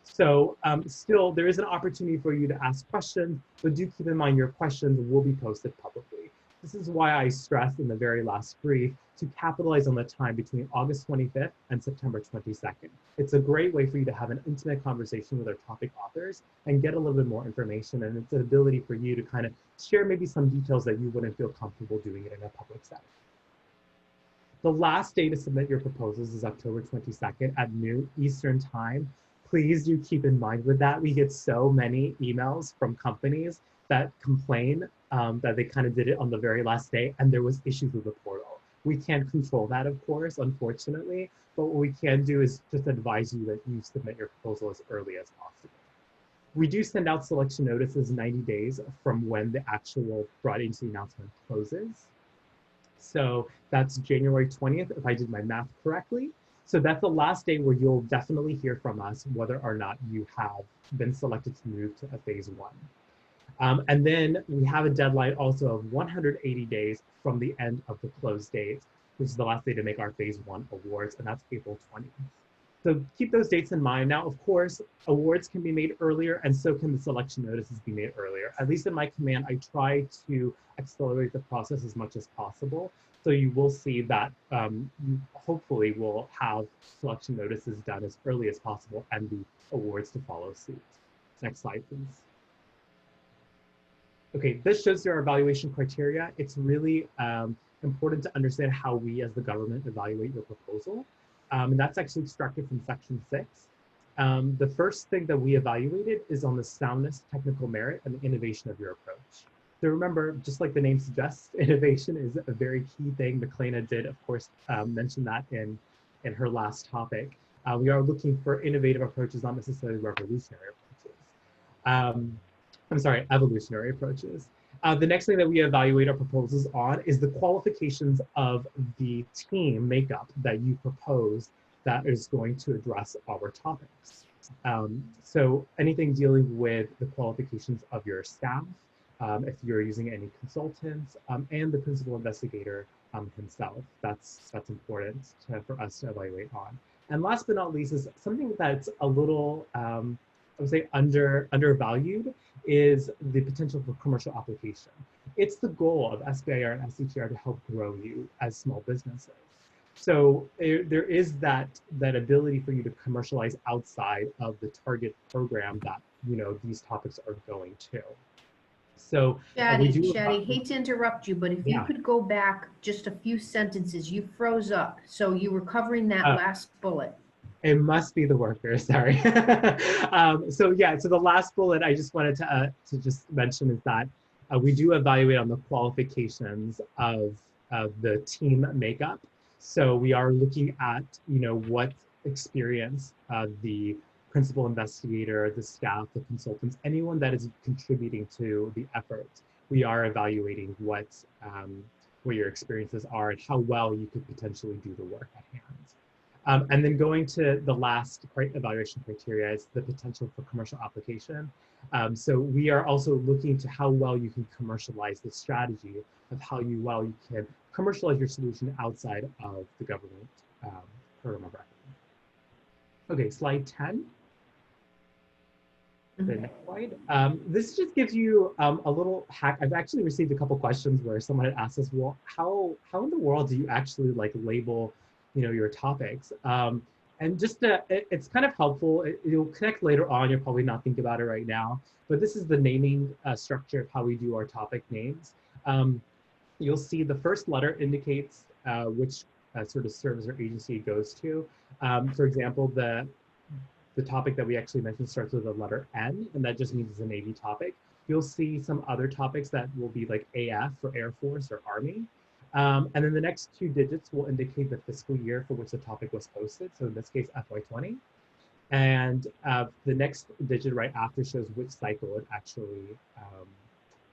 So still, there is an opportunity for you to ask questions, but do keep in mind your questions will be posted publicly. This is why I stressed in the very last brief to capitalize on the time between August 25th and September 22nd. It's a great way for you to have an intimate conversation with our topic authors and get a little bit more information, and it's an ability for you to kind of share maybe some details that you wouldn't feel comfortable doing it in a public setting. The last day to submit your proposals is October 22nd at noon Eastern time. Please do keep in mind with that. We get so many emails from companies that complain that they kind of did it on the very last day and there was issues with the portal. We can't control that, of course, unfortunately, but what we can do is just advise you that you submit your proposal as early as possible. We do send out selection notices 90 days from when the actual broad agency announcement closes. So that's January 20th, if I did my math correctly. So that's the last day where you'll definitely hear from us whether or not you have been selected to move to a phase one. And then we have a deadline also of 180 days from the end of the close date, which is the last day to make our phase one awards, and that's April 20th. So keep those dates in mind. Now, of course, awards can be made earlier and so can the selection notices be made earlier. At least in my command, I try to accelerate the process as much as possible. So you will see that you hopefully will have selection notices done as early as possible and the awards to follow suit. Next slide, please. Okay, this shows you our evaluation criteria. It's really important to understand how we as the government evaluate your proposal. And that's actually extracted from section 6. The first thing that we evaluated is on the soundness, technical merit, and the innovation of your approach. So remember, just like the name suggests, innovation is a very key thing. McLeana did, of course, mention that in her last topic. We are looking for innovative approaches, not necessarily revolutionary approaches. I'm sorry, evolutionary approaches. The next thing that we evaluate our proposals on is the qualifications of the team makeup that you propose that is going to address our topics. So anything dealing with the qualifications of your staff, if you're using any consultants, and the principal investigator himself. That's important for us to evaluate on. And last but not least is something that's a little, I would say undervalued, is the potential for commercial application. It's the goal of SBIR and SCTR to help grow you as small businesses. So there is that ability for you to commercialize outside of the target program that these topics are going to. So Shadi, hate to interrupt you, but if you could go back just a few sentences, you froze up. So you were covering that last bullet. It must be the worker, sorry. So the last bullet I just wanted to just mention is that we do evaluate on the qualifications of the team makeup. So we are looking at, what experience the principal investigator, the staff, the consultants, anyone that is contributing to the effort. We are evaluating what your experiences are and how well you could potentially do the work at hand. And then going to the last evaluation criteria is the potential for commercial application. So we are also looking to how well you can commercialize the strategy of how well you can commercialize your solution outside of the government program of record. Okay, slide 10. The next slide. This just gives you a little hack. I've actually received a couple questions where someone had asked us, well, how in the world do you actually label, your topics? And just it's kind of helpful. It'll connect later on. You'll probably not think about it right now, but this is the naming structure of how we do our topic names. You'll see the first letter indicates which sort of service or agency it goes to. For example, the topic that we actually mentioned starts with the letter N, and that just means it's a Navy topic. You'll see some other topics that will be like AF for Air Force or Army. And then the next two digits will indicate the fiscal year for which the topic was posted. So in this case, FY20. And the next digit right after shows which cycle it actually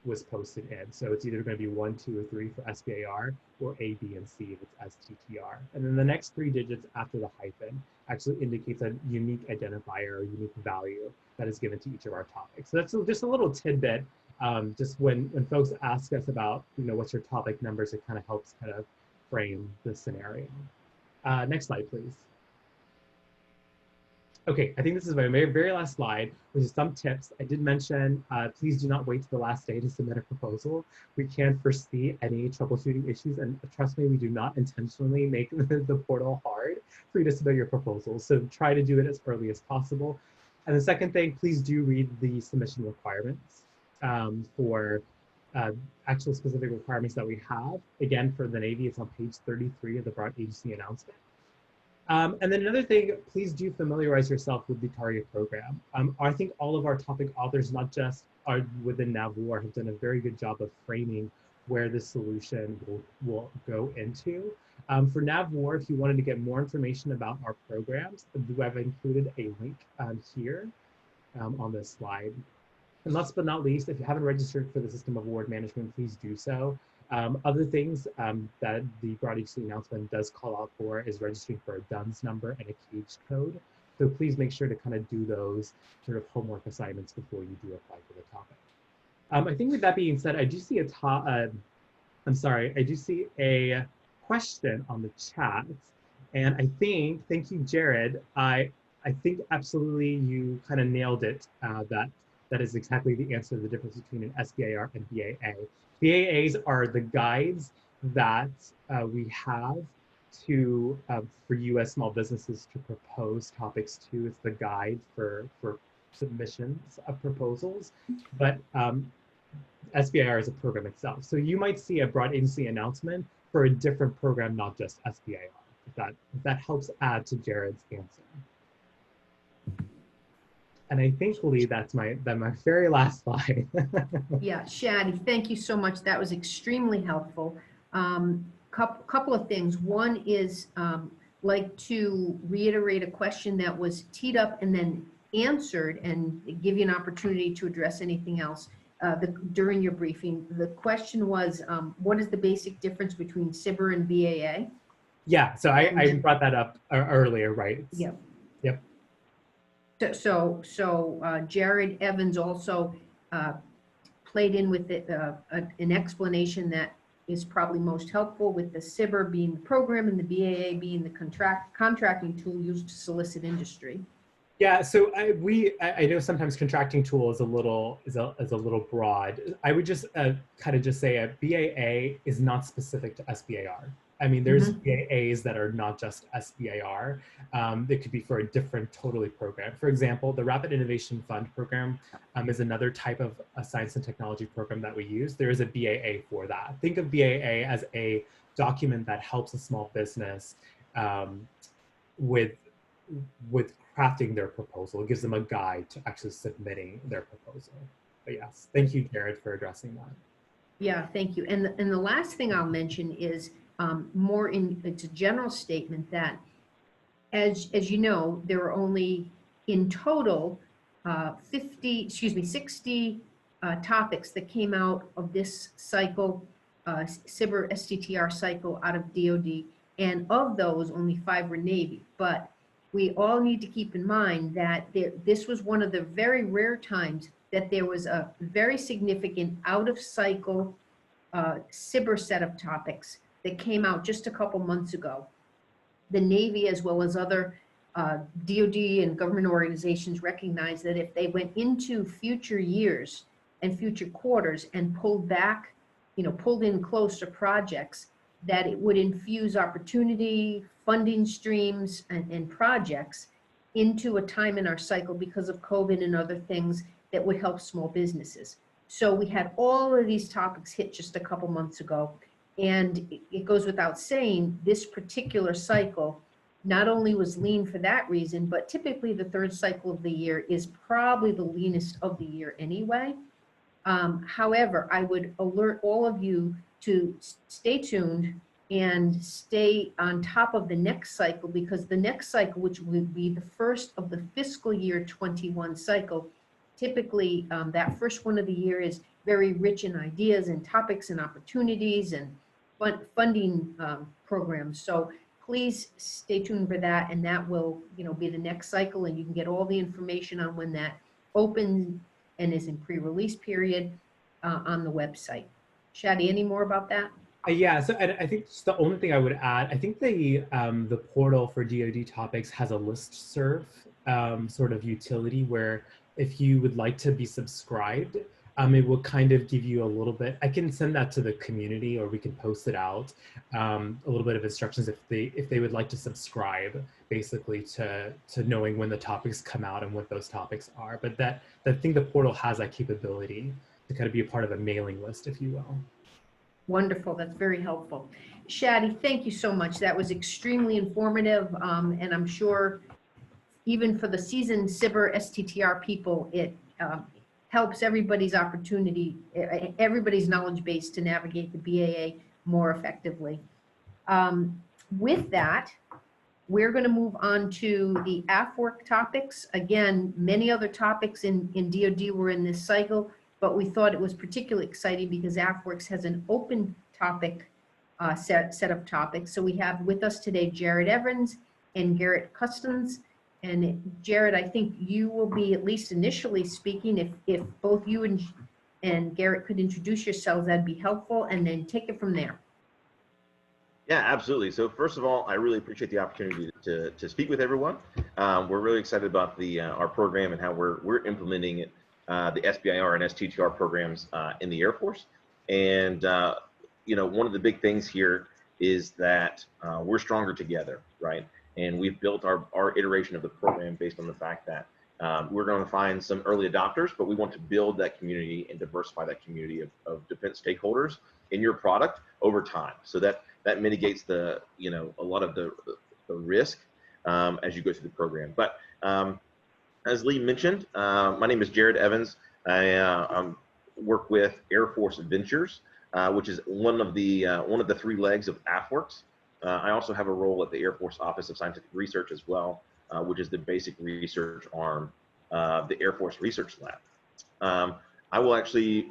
was posted in. So it's either going to be 1, 2, or 3 for SBIR, or A, B, and C if it's STTR. And then the next 3 digits after the hyphen actually indicates a unique identifier or unique value that is given to each of our topics. So that's just a little tidbit. Just when folks ask us about, what's your topic numbers, it kind of helps kind of frame the scenario. Next slide, please. Okay, I think this is my very last slide, which is some tips. I did mention, please do not wait to the last day to submit a proposal. We can't foresee any troubleshooting issues, and trust me, we do not intentionally make the portal hard for you to submit your proposal. So try to do it as early as possible. And the second thing, please do read the submission requirements for actual specific requirements that we have. Again, for the Navy, it's on page 33 of the broad agency announcement. And then another thing, please do familiarize yourself with the target program. I think all of our topic authors, not just within NAVWAR, have done a very good job of framing where the solution will go into. For NAVWAR, if you wanted to get more information about our programs, I've included a link here on this slide. And last but not least, if you haven't registered for the System of Award Management, please do so. Other things that the broad agency announcement does call out for is registering for a DUNS number and a cage code. So please make sure to kind of do those sort of homework assignments before you do apply for the topic. I think with that being said, I do see I do see a question on the chat. And I think, thank you, Jared. I think absolutely you kind of nailed it, that is exactly the answer to the difference between an SBIR and BAA. BAAs are the guides that we have to for U.S. small businesses to propose topics to. It's the guide for submissions of proposals, but SBIR is a program itself. So you might see a broad agency announcement for a different program, not just SBIR. If that helps add to Jared's answer. And I think, Lee, that's my very last slide. Yeah, Shadi, thank you so much. That was extremely helpful. Couple of things. One is like to reiterate a question that was teed up and then answered and give you an opportunity to address anything else. during your briefing. The question was, what is the basic difference between SBIR and BAA? Yeah, so I brought that up earlier, right? Yep. Yep. So Jared Evans also played in with it, an explanation that is probably most helpful, with the SBIR being the program and the BAA being the contracting tool used to solicit industry. Yeah, so I know sometimes contracting tool is a little broad. I would just kind of just say a BAA is not specific to SBIR. I mean, there's BAAs that are not just SBIR. It could be for a different totally program. For example, the Rapid Innovation Fund program is another type of a science and technology program that we use. There is a BAA for that. Think of BAA as a document that helps a small business with crafting their proposal. It gives them a guide to actually submitting their proposal. But yes, thank you, Jared, for addressing that. Yeah, thank you. And the last thing I'll mention is it's a general statement that, as you know, there are only in total 60 topics that came out of this cycle, SBIR STTR cycle out of DoD, and of those, only 5 were Navy. But we all need to keep in mind that this was one of the very rare times that there was a very significant out-of-cycle SBIR set of topics that came out just a couple months ago. The Navy, as well as other DoD and government organizations, recognize that if they went into future years and future quarters and pulled back, pulled in closer projects, that it would infuse opportunity, funding streams, and projects into a time in our cycle because of COVID and other things that would help small businesses. So we had all of these topics hit just a couple months ago. And it goes without saying, this particular cycle not only was lean for that reason, but typically the third cycle of the year is probably the leanest of the year anyway. However, I would alert all of you to stay tuned and stay on top of the next cycle, because the next cycle, which would be the first of the fiscal year 21 cycle, typically that first one of the year is very rich in ideas and topics and opportunities and funding programs. So please stay tuned for that, and that will be the next cycle, and you can get all the information on when that opens and is in pre-release period on the website. Shadi, any more about that? Yeah, so I think just the only thing I would add, I think the portal for DoD topics has a listserv sort of utility where if you would like to be subscribed, it will kind of give you a little bit. I can send that to the community, or we can post it out, a little bit of instructions if they would like to subscribe, basically to knowing when the topics come out and what those topics are. But I think the portal has that capability to kind of be a part of a mailing list, if you will. Wonderful, that's very helpful. Shadi, thank you so much. That was extremely informative, and I'm sure even for the seasoned SBIR STTR people, it helps everybody's opportunity, everybody's knowledge base to navigate the BAA more effectively. With that, we're going to move on to the AFWERX topics. Again, many other topics in DoD were in this cycle, but we thought it was particularly exciting because AFWERX has an open topic set of topics. So we have with us today Jared Evans and Garrett Custons. And Jared, I think you will be at least initially speaking. If both you and Garrett could introduce yourselves, that'd be helpful, and then take it from there. Yeah, absolutely. So first of all, I really appreciate the opportunity to speak with everyone. We're really excited about our program and how we're implementing it, the SBIR and STTR programs in the Air Force. And one of the big things here is that we're stronger together, right? And we've built our iteration of the program based on the fact that we're going to find some early adopters, but we want to build that community and diversify that community of defense stakeholders in your product over time. So that mitigates a lot of the risk as you go through the program. But as Lee mentioned, my name is Jared Evans. I work with Air Force Ventures, which is one of the 3 legs of AFWERX. I also have a role at the Air Force Office of Scientific Research as well, which is the basic research arm of the Air Force Research Lab. I will actually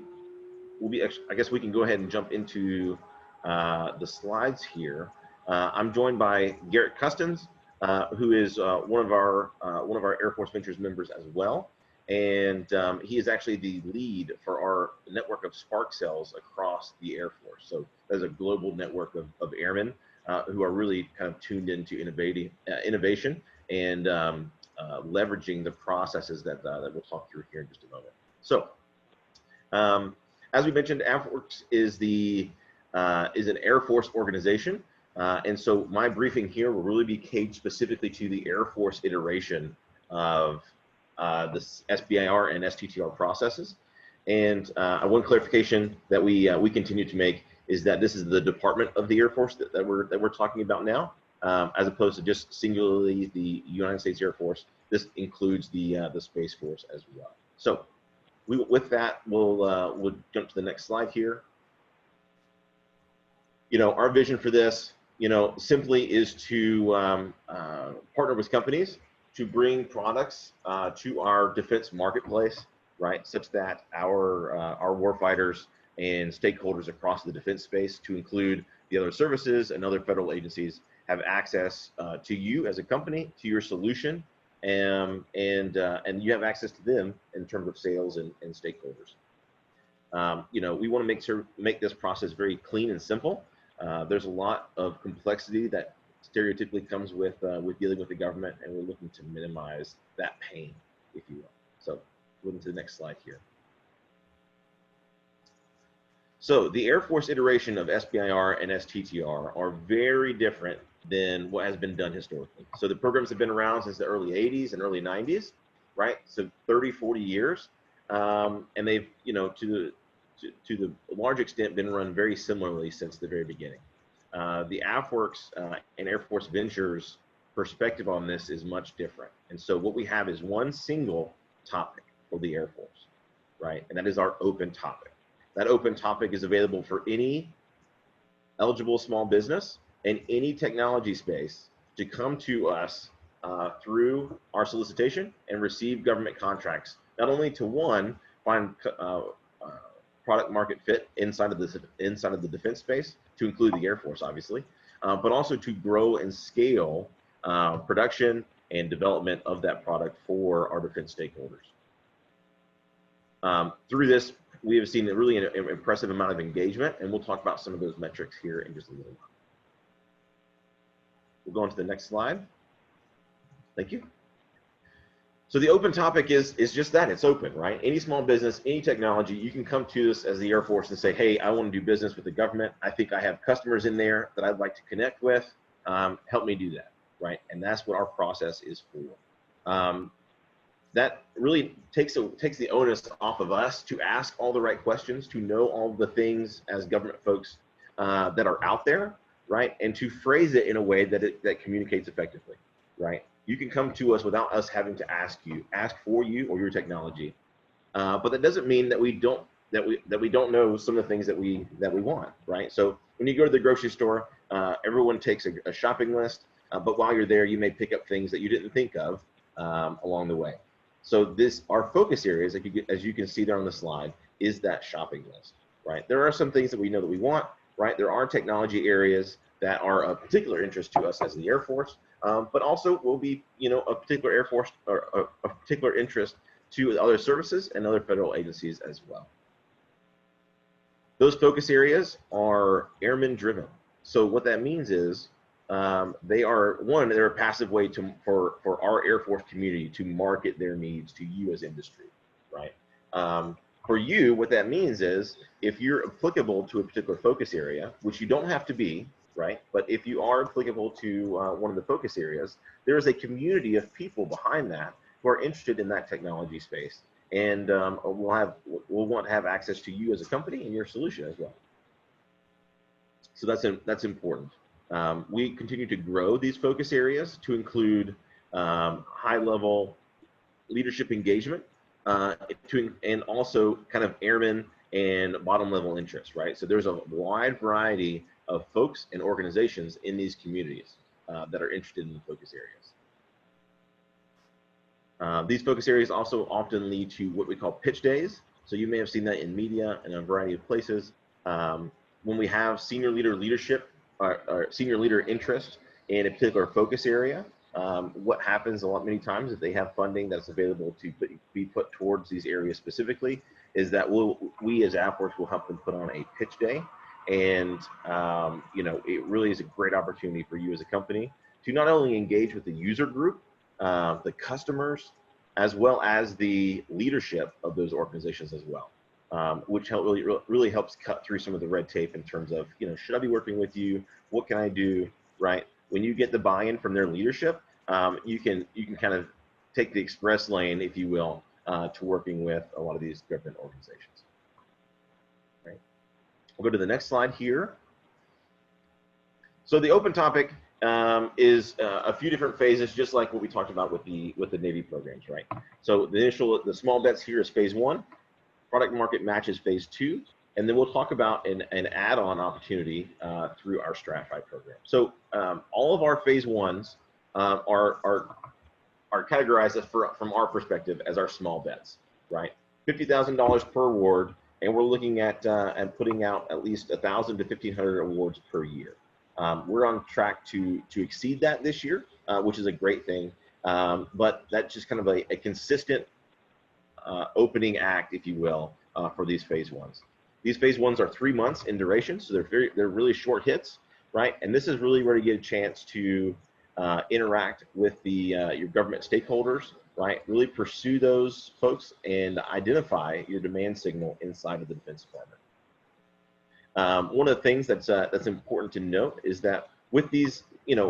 I guess we can go ahead and jump into the slides here. I'm joined by Garrett Custins, who is one of our Air Force Ventures members as well. And he is actually the lead for our network of spark cells across the Air Force. So there's a global network of airmen who are really kind of tuned into innovation and leveraging the processes that we'll talk through here in just a moment. So as we mentioned, AFWERX is an Air Force organization. And so my briefing here will really be caged specifically to the Air Force iteration of the SBIR and STTR processes. And one clarification that we continue to make is that this is the department of the Air Force that we're talking about now, as opposed to just singularly the United States Air Force. This includes the Space Force as well. So with that, we'll jump to the next slide here. You know, our vision for this, you know, simply is to partner with companies to bring products to our defense marketplace, right? Such that our warfighters and stakeholders across the defense space, to include the other services and other federal agencies, have access to you as a company, to your solution, and you have access to them in terms of sales and stakeholders. You know, we want to make this process very clean and simple. There's a lot of complexity that stereotypically comes with dealing with the government, and we're looking to minimize that pain, if you will. So moving to the next slide here. So the Air Force iteration of SBIR and STTR are very different than what has been done historically. So the programs have been around since the early 80s and early 90s, right? So 30, 40 years. And they've, you know, to the large extent, been run very similarly since the very beginning. The AFWERX and Air Force Ventures perspective on this is much different. And so what we have is one single topic for the Air Force, right? And that is our open topic. That open topic is available for any eligible small business and any technology space to come to us through our solicitation and receive government contracts, not only to find product market fit inside of the defense space, to include the Air Force, obviously, but also to grow and scale production and development of that product for our defense stakeholders. Through this, we have seen a really impressive amount of engagement, and we'll talk about some of those metrics here in just a little while. We'll go on to the next slide. Thank you. So the open topic is just that, it's open, right? Any small business, any technology, you can come to us as the Air Force and say, hey, I want to do business with the government. I think I have customers in there that I'd like to connect with. Help me do that, right? And that's what our process is for. That really takes the onus off of us to ask all the right questions, to know all the things as government folks that are out there, right? And to phrase it in a way that communicates effectively, right? You can come to us without us having to ask for you or your technology. But that doesn't mean that we don't know some of the things that we want, right? So when you go to the grocery store, everyone takes a shopping list, but while you're there, you may pick up things that you didn't think of along the way. So our focus areas, as you can see there on the slide, is that shopping list, right? There are some things that we know that we want, right? There are technology areas that are of particular interest to us as the Air Force, but also will be, you know, a particular Air Force or a particular interest to other services and other federal agencies as well. Those focus areas are airmen driven. So what that means is they're a passive way for our Air Force community to market their needs to you as industry, right? For you, what that means is if you're applicable to a particular focus area, which you don't have to be, right? But if you are applicable to one of the focus areas, there is a community of people behind that who are interested in that technology space, and we'll want to have access to you as a company and your solution as well. So that's important. We continue to grow these focus areas to include high-level leadership engagement, and also kind of airmen and bottom-level interests, right? So there's a wide variety of folks and organizations in these communities that are interested in the focus areas. These focus areas also often lead to what we call pitch days, So you may have seen that in media and a variety of places. When we have senior leader leadership or senior leader interest in a particular focus area, what happens many times if they have funding that's available to be put towards these areas specifically is that we as AFWERX will help them put on a pitch day. And, it really is a great opportunity for you as a company to not only engage with the user group, the customers, as well as the leadership of those organizations as well, which really helps cut through some of the red tape in terms of, should I be working with you? What can I do, right? When you get the buy-in from their leadership, you can kind of take the express lane, if you will, to working with a lot of these government organizations. Right. We'll go to the next slide here. So the open topic is a few different phases, just like what we talked about with the Navy programs, right? So the small bets here is phase 1, product market match is phase 2, and then we'll talk about an add-on opportunity through our Stratify program. So all of our phase 1s are categorized from our perspective as our small bets, right? $50,000 per award, and we're looking at putting out at least 1,000 to 1,500 awards per year. We're on track to exceed that this year, which is a great thing. But that's just kind of a consistent opening act, if you will, for these phase 1s. These phase 1s are 3 months in duration, so they're really short hits, right? And this is really where you get a chance to interact with your government stakeholders, right? Really pursue those folks and identify your demand signal inside of the Defense Department. One of the things that's important to note is that with these,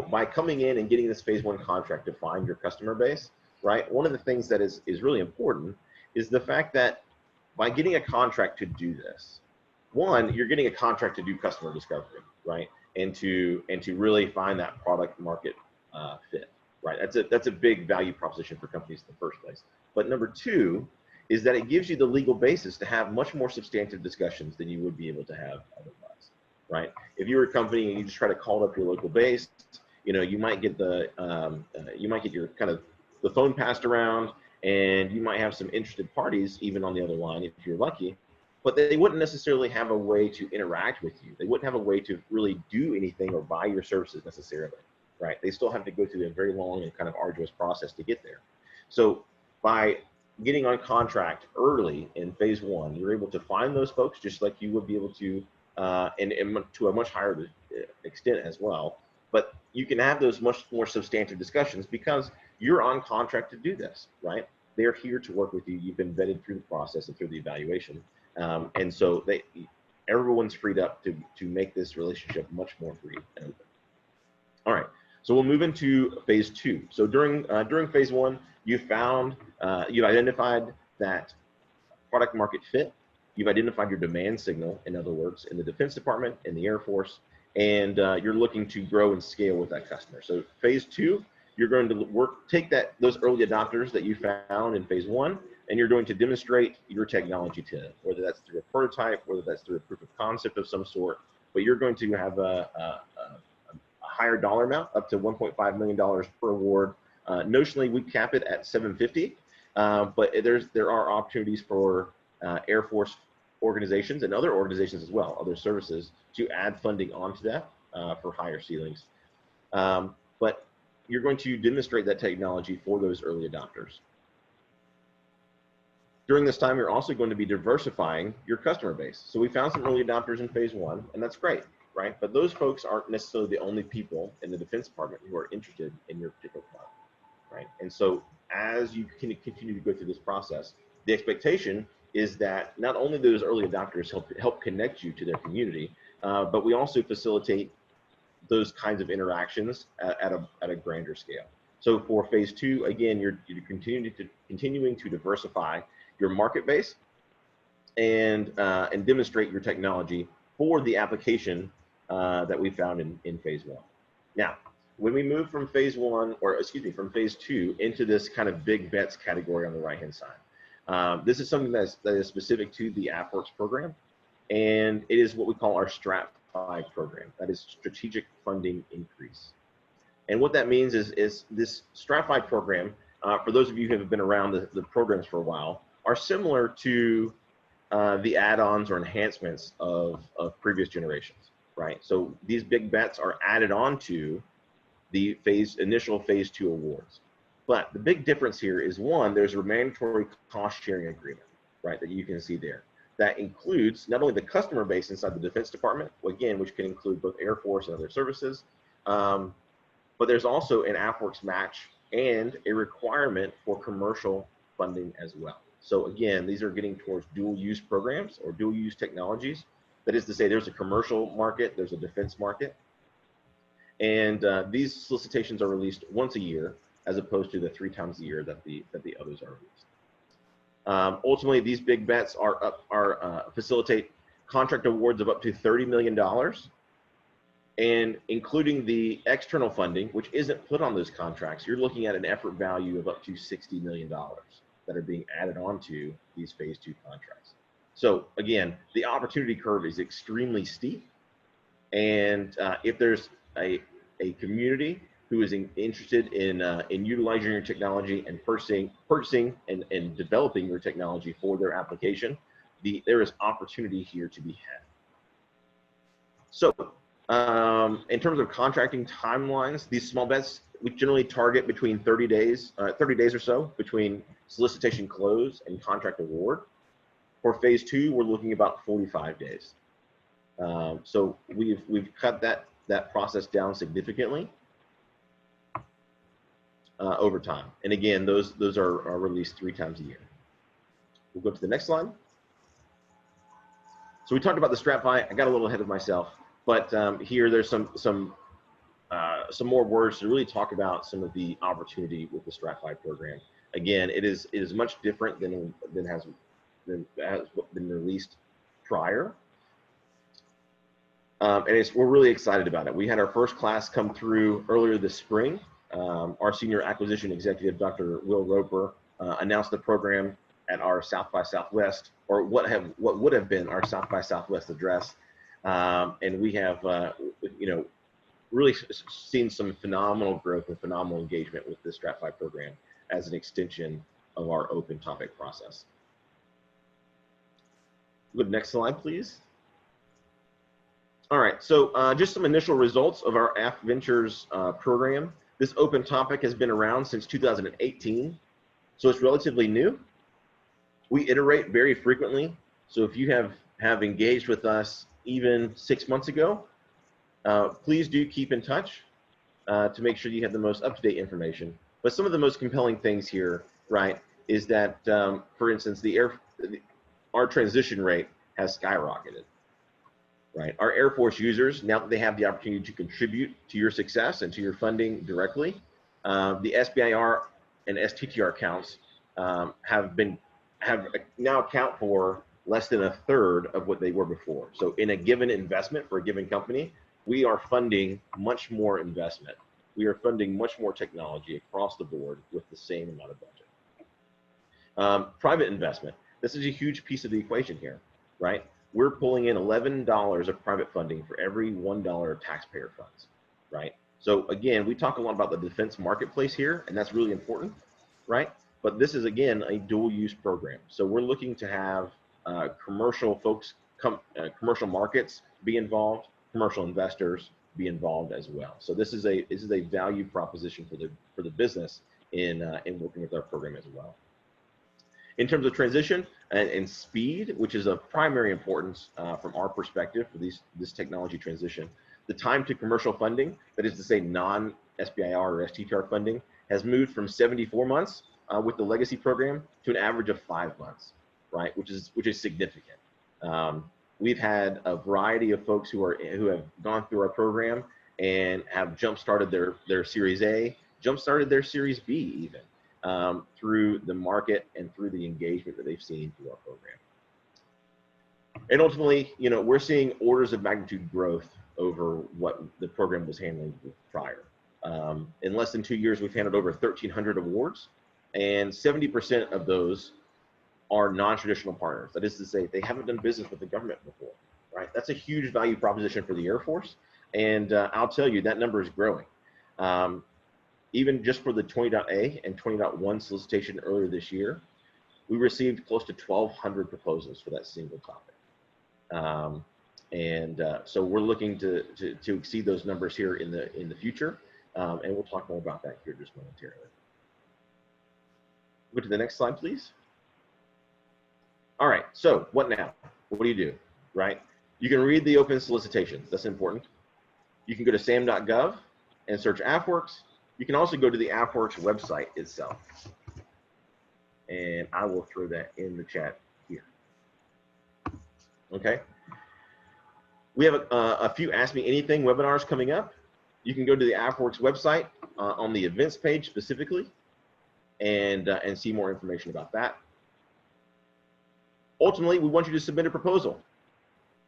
by coming in and getting this phase 1 contract to find your customer base, right? One of the things that is really important is the fact that by getting a contract to do this, one, you're getting a contract to do customer discovery, right? And to really find that product market fit, right? That's a big value proposition for companies in the first place. But number 2 is that it gives you the legal basis to have much more substantive discussions than you would be able to have otherwise, right? If you're a company and you just try to call up your local base, you might get your kind of the phone passed around, and you might have some interested parties even on the other line if you're lucky, but they wouldn't necessarily have a way to interact with you. They wouldn't have a way to really do anything or buy your services necessarily, right? They still have to go through a very long and kind of arduous process to get there. So by getting on contract early in phase 1, you're able to find those folks just like you would be able to, and to a much higher extent as well. But you can have those much more substantive discussions because you're on contract to do this, right? They're here to work with you. You've been vetted through the process and through the evaluation. And so everyone's freed up to make this relationship much more free and open. All right, so we'll move into phase 2. So during phase 1, you've identified that product market fit. You've identified your demand signal, in other words, in the Defense Department, in the Air Force, and you're looking to grow and scale with that customer. So phase 2, you're going to take those early adopters that you found in phase 1, and you're going to demonstrate your technology to them, whether that's through a prototype, whether that's through a proof of concept of some sort, but you're going to have a higher dollar amount, up to $1.5 million per award. Notionally, we cap it at $750, but there are opportunities for Air Force organizations and other organizations as well, other services, to add funding onto that for higher ceilings. But you're going to demonstrate that technology for those early adopters. During this time, you're also going to be diversifying your customer base. So we found some early adopters in phase 1, and that's great, right? But those folks aren't necessarily the only people in the Defense Department who are interested in your particular product, right? And so as you can continue to go through this process, the expectation is that not only do those early adopters help connect you to their community, but we also facilitate those kinds of interactions at a grander scale. So for phase 2, again, you're continuing to diversify your market base and demonstrate your technology for the application that we found in phase 1. Now, when we move from phase 2 into this kind of big bets category on the right-hand side, this is something that is specific to the AFWERX program, and it is what we call our Strat 5 program. That is Strategic Funding Increase. And what that means is this Strat 5 program, for those of you who have been around the programs for a while, are similar to the add-ons or enhancements of previous generations, right? So these big bets are added on to the initial phase 2 awards. But the big difference here is, one, there's a mandatory cost sharing agreement, right, that you can see there. That includes not only the customer base inside the Defense Department, again, which can include both Air Force and other services, but there's also an AFWERX match and a requirement for commercial funding as well. So again, these are getting towards dual use programs or dual use technologies. That is to say, there's a commercial market, there's a defense market. And these solicitations are released once a year, as opposed to the 3 times a year that the others are released. Ultimately, these big bets facilitate contract awards of up to $30 million, and including the external funding, which isn't put on those contracts, you're looking at an effort value of up to $60 million that are being added onto these phase 2 contracts. So again, the opportunity curve is extremely steep, and if there's a community who is interested in utilizing your technology and purchasing and developing your technology for their application, there is opportunity here to be had. So in terms of contracting timelines, these small bets, we generally target between 30 days or so between solicitation close and contract award. For phase 2, we're looking about 45 days. So we've cut that process down significantly over time. And again, those are released 3 times a year. We'll go to the next slide. So we talked about the strap buy. I got a little ahead of myself, but here there's some more words to really talk about some of the opportunity with the strap buy program. Again, it is much different than has been released prior. And we're really excited about it. We had our first class come through earlier this spring. Our senior acquisition executive, Dr. Will Roper, announced the program at our South by Southwest, or what would have been our South by Southwest address. And we have, really seen some phenomenal growth and phenomenal engagement with this strap buy program as an extension of our open topic process. Go to the next slide, please. All right, so just some initial results of our AFWERX program. This open topic has been around since 2018, so it's relatively new. We iterate very frequently, so if you have engaged with us even 6 months ago, please do keep in touch to make sure you have the most up-to-date information. But some of the most compelling things here, right, is that, for instance, our transition rate has skyrocketed. Right, our Air Force users, now that they have the opportunity to contribute to your success and to your funding directly, the SBIR and STTR counts have now account for less than 1/3 of what they were before. So in a given investment for a given company, we are funding much more investment. We are funding much more technology across the board with the same amount of budget. Private investment, this is a huge piece of the equation here, right? We're pulling in $11 of private funding for every $1 of taxpayer funds, right? So again, we talk a lot about the defense marketplace here, and that's really important, right? But this is, again, a dual use program. So we're looking to have commercial folks, commercial markets be involved, commercial investors be involved as well. So this is a value proposition for the business in working with our program as well. In terms of transition and speed, which is of primary importance from our perspective for this technology transition, the time to commercial funding, that is to say non-SBIR or STTR funding, has moved from 74 months with the legacy program to an average of 5 months, right? Which is significant. We've had a variety of folks who have gone through our program and have jump-started their Series A, jump-started their Series B even. Through the market and through the engagement that they've seen through our program. And ultimately, we're seeing orders of magnitude growth over what the program was handling prior. In less than 2 years, we've handled over 1,300 awards, and 70% of those are non-traditional partners. That is to say, they haven't done business with the government before, right? That's a huge value proposition for the Air Force, and I'll tell you, that number is growing. Even just for the 20.A and 20.1 solicitation earlier this year, we received close to 1,200 proposals for that single topic. So we're looking to exceed those numbers here in the future, and we'll talk more about that here just momentarily. Go to the next slide, please. All right, so what now? What do you do, right? You can read the open solicitations. That's important. You can go to sam.gov and search AFWERX. You can also go to the AFWERX website itself. And I will throw that in the chat here. Okay. We have a few Ask Me Anything webinars coming up. You can go to the AFWERX website on the events page specifically and see more information about that. Ultimately, we want you to submit a proposal,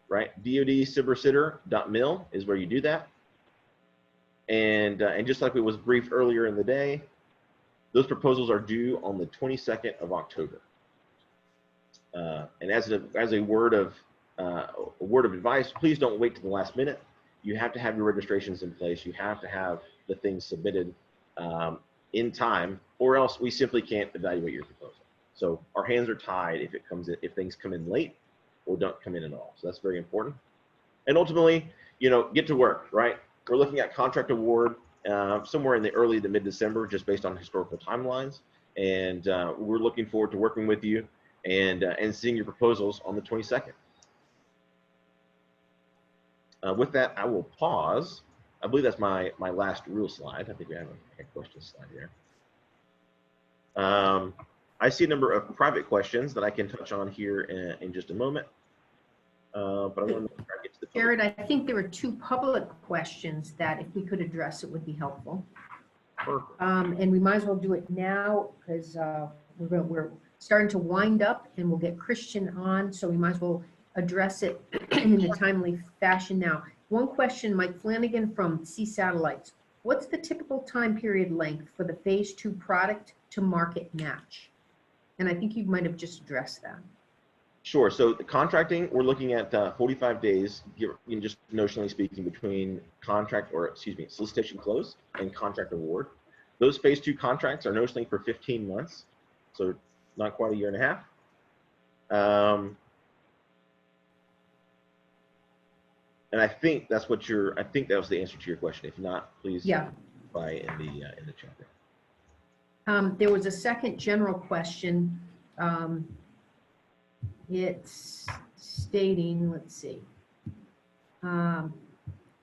right? dod.cybersitter.mil is where you do that. And just like it was briefed earlier in the day, those proposals are due on the 22nd of October. And as a word of advice, please don't wait to the last minute. You have to have your registrations in place. You have to have the things submitted in time, or else we simply can't evaluate your proposal. So our hands are tied if things come in late or don't come in at all. So that's very important. And ultimately, get to work, right? We're looking at contract award somewhere in the early to mid-December, just based on historical timelines. And we're looking forward to working with you and seeing your proposals on the 22nd. With that, I will pause. I believe that's my last real slide. I think we have a question slide here. I see a number of private questions that I can touch on here in just a moment. But I want to try to get to the Jared, I think there were 2 public questions that if we could address, it would be helpful. And we might as well do it now because we're starting to wind up and we'll get Christian on. So we might as well address it in a timely fashion now. One question, Mike Flanagan from C Satellites. What's the typical time period length for the phase 2 product to market match? And I think you might have just addressed that. Sure. So the contracting, we're looking at 45 days, just notionally speaking, between solicitation close and contract award. Those phase 2 contracts are notionally for 15 months, so not quite a year and a half. And I think that's what I think that was the answer to your question. If not, please reply in the chat there. There was a second general question. It's stating, let's see,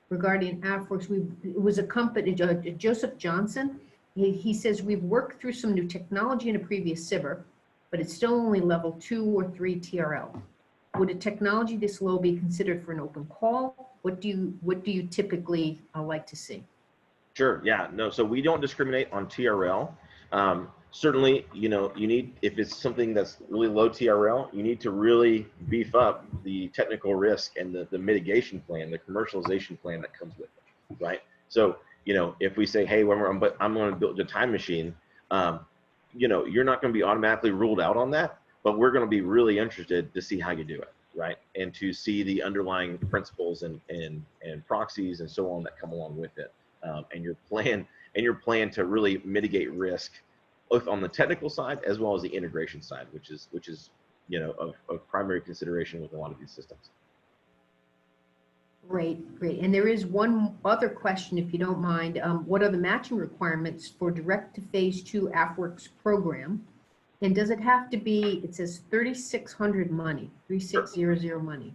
regarding AFWERX, it was a company, Joseph Johnson. He says, we've worked through some new technology in a previous SBIR, but it's still only level 2 or 3 TRL. Would a technology this low be considered for an open call? What do you typically like to see? Sure. Yeah. No. So we don't discriminate on TRL. Certainly, you need, if it's something that's really low TRL, you need to really beef up the technical risk and the mitigation plan, the commercialization plan that comes with it, right? So, if we say, hey, I'm going to build a time machine, you're not going to be automatically ruled out on that, but we're going to be really interested to see how you do it, right? And to see the underlying principles and proxies and so on that come along with it, and your plan to really mitigate risk, both on the technical side as well as the integration side, which is of primary consideration with a lot of these systems. Great. And there is one other question, if you don't mind. What are the matching requirements for direct to phase 2 AFWERX program? And does it have to be, it says 3,600 money, 3600 money?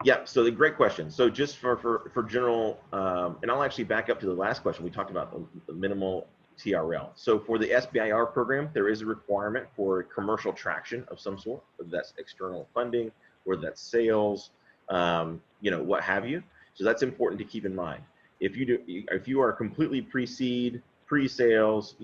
Yeah, so the great question. So just for general, and I'll actually back up to the last question. We talked about the minimal TRL. So for the SBIR program, there is a requirement for commercial traction of some sort, whether that's external funding, whether that's sales, what have you. So that's important to keep in mind. If you are completely pre-seed, pre-sales,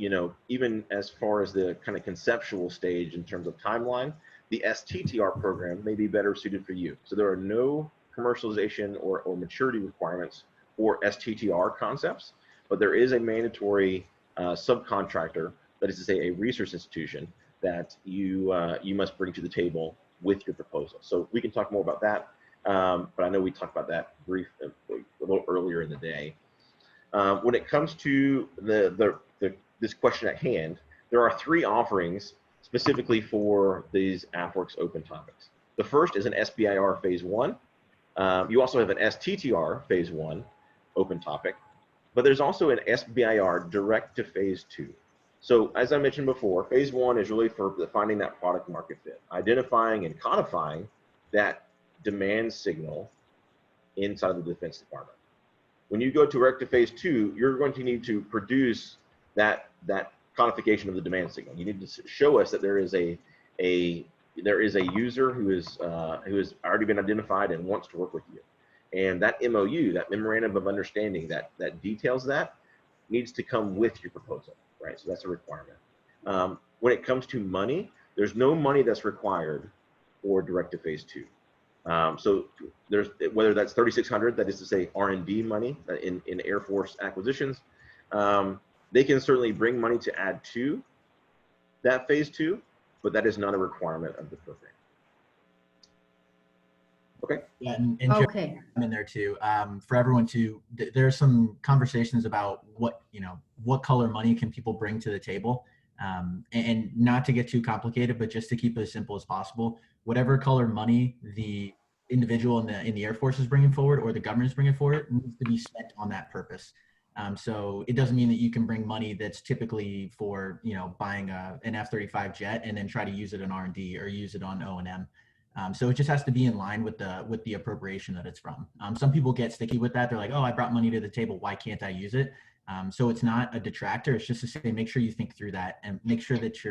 even as far as the kind of conceptual stage in terms of timeline, the STTR program may be better suited for you. So there are no commercialization or maturity requirements for STTR concepts, but there is a mandatory subcontractor, that is to say a research institution, that you must bring to the table with your proposal. So we can talk more about that, but I know we talked about that a little earlier in the day. When it comes to this question at hand, there are 3 offerings specifically for these AFWERX open topics. The first is an SBIR phase 1. You also have an STTR phase 1 open topic, but there's also an SBIR direct to phase 2. So as I mentioned before, phase 1 is really for finding that product market fit, identifying and codifying that demand signal inside of the Defense Department. When you go direct to phase 2, you're going to need to produce that codification of the demand signal. You need to show us that there is a user who has already been identified and wants to work with you. And that MOU, that memorandum of understanding that details that, needs to come with your proposal, right? So that's a requirement. When it comes to money, there's no money that's required for direct to phase 2. So there's, whether that's 3,600, that is to say R&D money in Air Force acquisitions, they can certainly bring money to add to that phase 2, but that is not a requirement of the program. Okay. Yeah, and Okay. I'm in there too. For everyone to, there are some conversations about what color money can people bring to the table, and not to get too complicated, but just to keep it as simple as possible. Whatever color money the individual in the Air Force is bringing forward, or the government is bringing forward, needs to be spent on that purpose. So it doesn't mean that you can bring money that's typically for buying an F-35 jet and then try to use it in R&D or use it on O&M. So it just has to be in line with the appropriation that it's from. Some people get sticky with that. They're like, oh, I brought money to the table, why can't I use it? So it's not a detractor. It's just to say, make sure you think through that and make sure that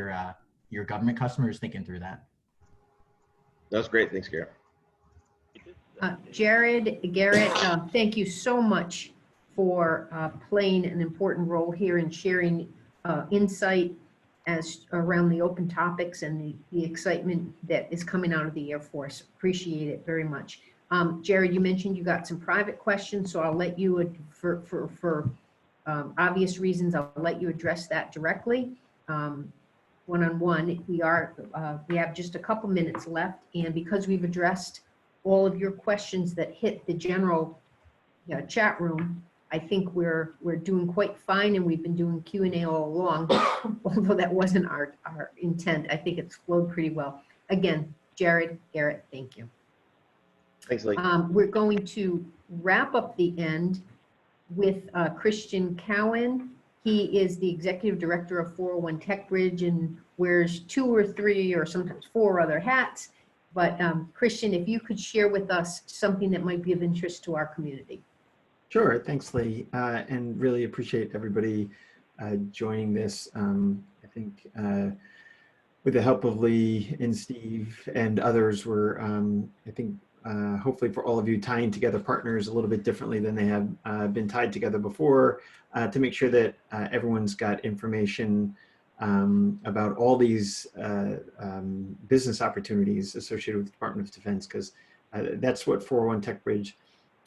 your government customer is thinking through that. That's great. Thanks, Garrett. Garrett, thank you so much for playing an important role here in sharing insight around the open topics and the excitement that is coming out of the Air Force. Appreciate it very much. Jared, you mentioned you got some private questions, so I'll let you, for obvious reasons, I'll let you address that directly. One-on-one, we have just a couple minutes left, and because we've addressed all of your questions that hit the general chat room, I think we're doing quite fine, and we've been doing Q&A all along, although that wasn't our intent. I think it's flowed pretty well. Again, Jared, Garrett, thank you. Thanks, Lee. We're going to wrap up the end with Christian Cowan. He is the Executive Director of 401 TechBridge and wears 2 or 3 or sometimes 4 other hats. But Christian, if you could share with us something that might be of interest to our community. Sure, thanks, Lee, and really appreciate everybody joining this. I think with the help of Lee and Steve and others, we're, I think, hopefully for all of you, tying together partners a little bit differently than they have been tied together before, to make sure that everyone's got information about all these business opportunities associated with the Department of Defense, because that's what 401 TechBridge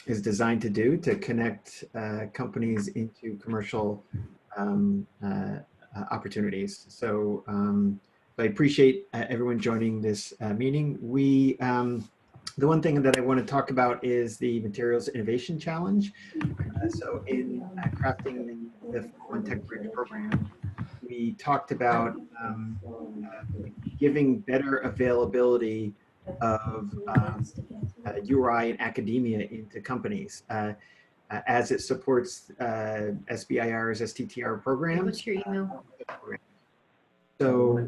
is designed to do, to connect companies into commercial opportunities. So I appreciate everyone joining this meeting. The one thing that I want to talk about is the Materials Innovation Challenge. So in crafting the 401 TechBridge program, we talked about giving better availability of URI and academia into companies as it supports SBIR's STTR program. What's your email? So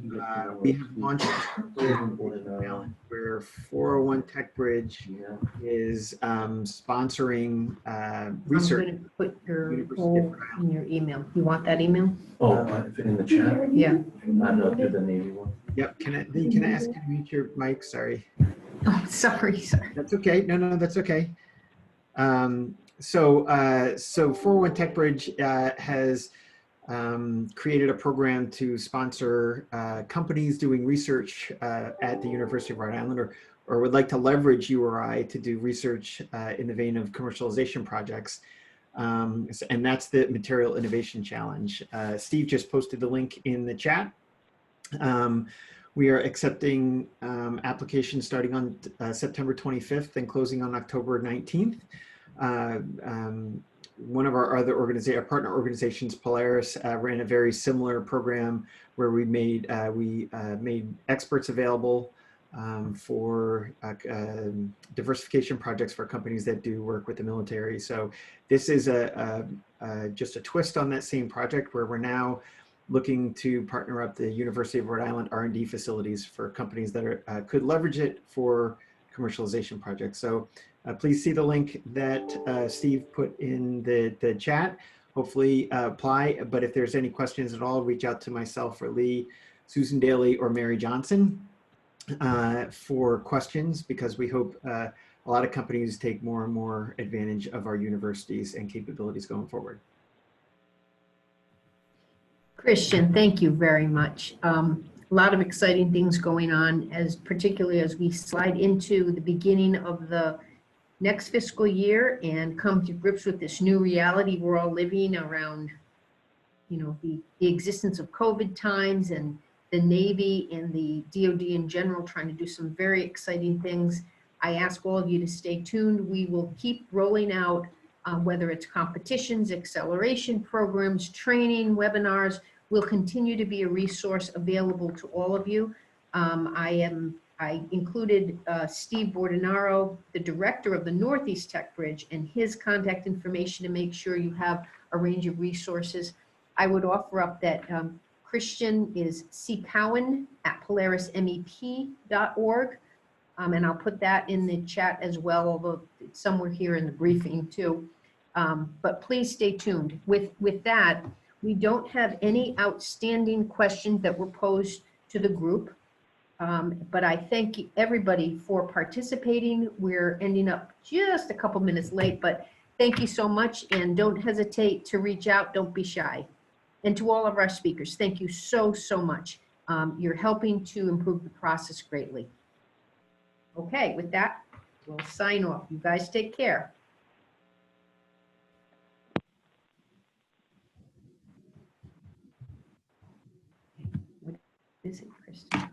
we have launched where 401 TechBridge is sponsoring research. I'm going to put your poll in your email. You want that email? Oh, if it's in the chat? Yeah. Not up to the Navy one. Yep. Can I ask you to mute your mic? Sorry. Oh, sorry. That's okay. No, that's okay. So 401 TechBridge has created a program to sponsor companies doing research at the University of Rhode Island, or would like to leverage URI to do research in the vein of commercialization projects. And that's the Material Innovation Challenge. Steve just posted the link in the chat. We are accepting applications starting on September 25th and closing on October 19th. one of our other our partner organizations, Polaris, ran a very similar program where we made experts available for diversification projects for companies that do work with the military. So this is just a twist on that same project where we're now looking to partner up the University of Rhode Island R&D facilities for companies that could leverage it for commercialization projects. So please see the link that Steve put in the chat. Hopefully apply, but if there's any questions at all, reach out to myself or Lee, Susan Daly, or Mary Johnson for questions, because we hope a lot of companies take more and more advantage of our universities and capabilities going forward. Christian, thank you very much. A lot of exciting things going on, particularly as we slide into the beginning of the next fiscal year and come to grips with this new reality we're all living around, the existence of COVID times, and the Navy and the DoD in general trying to do some very exciting things. I ask all of you to stay tuned. We will keep rolling out, whether it's competitions, acceleration programs, training, webinars. Will continue to be a resource available to all of you. I included Steve Bordonaro, the director of the Northeast Tech Bridge, and his contact information to make sure you have a range of resources. I would offer up that Christian is ccowan@polarismep.org, and I'll put that in the chat as well, although it's somewhere here in the briefing too. But please stay tuned. With that, we don't have any outstanding questions that were posed to the group, but I thank everybody for participating. We're ending up just a couple minutes late, but thank you so much, and don't hesitate to reach out. Don't be shy. And to all of our speakers, thank you so, so much. You're helping to improve the process greatly. Okay, with that, we'll sign off. You guys take care. What is it, Kristen?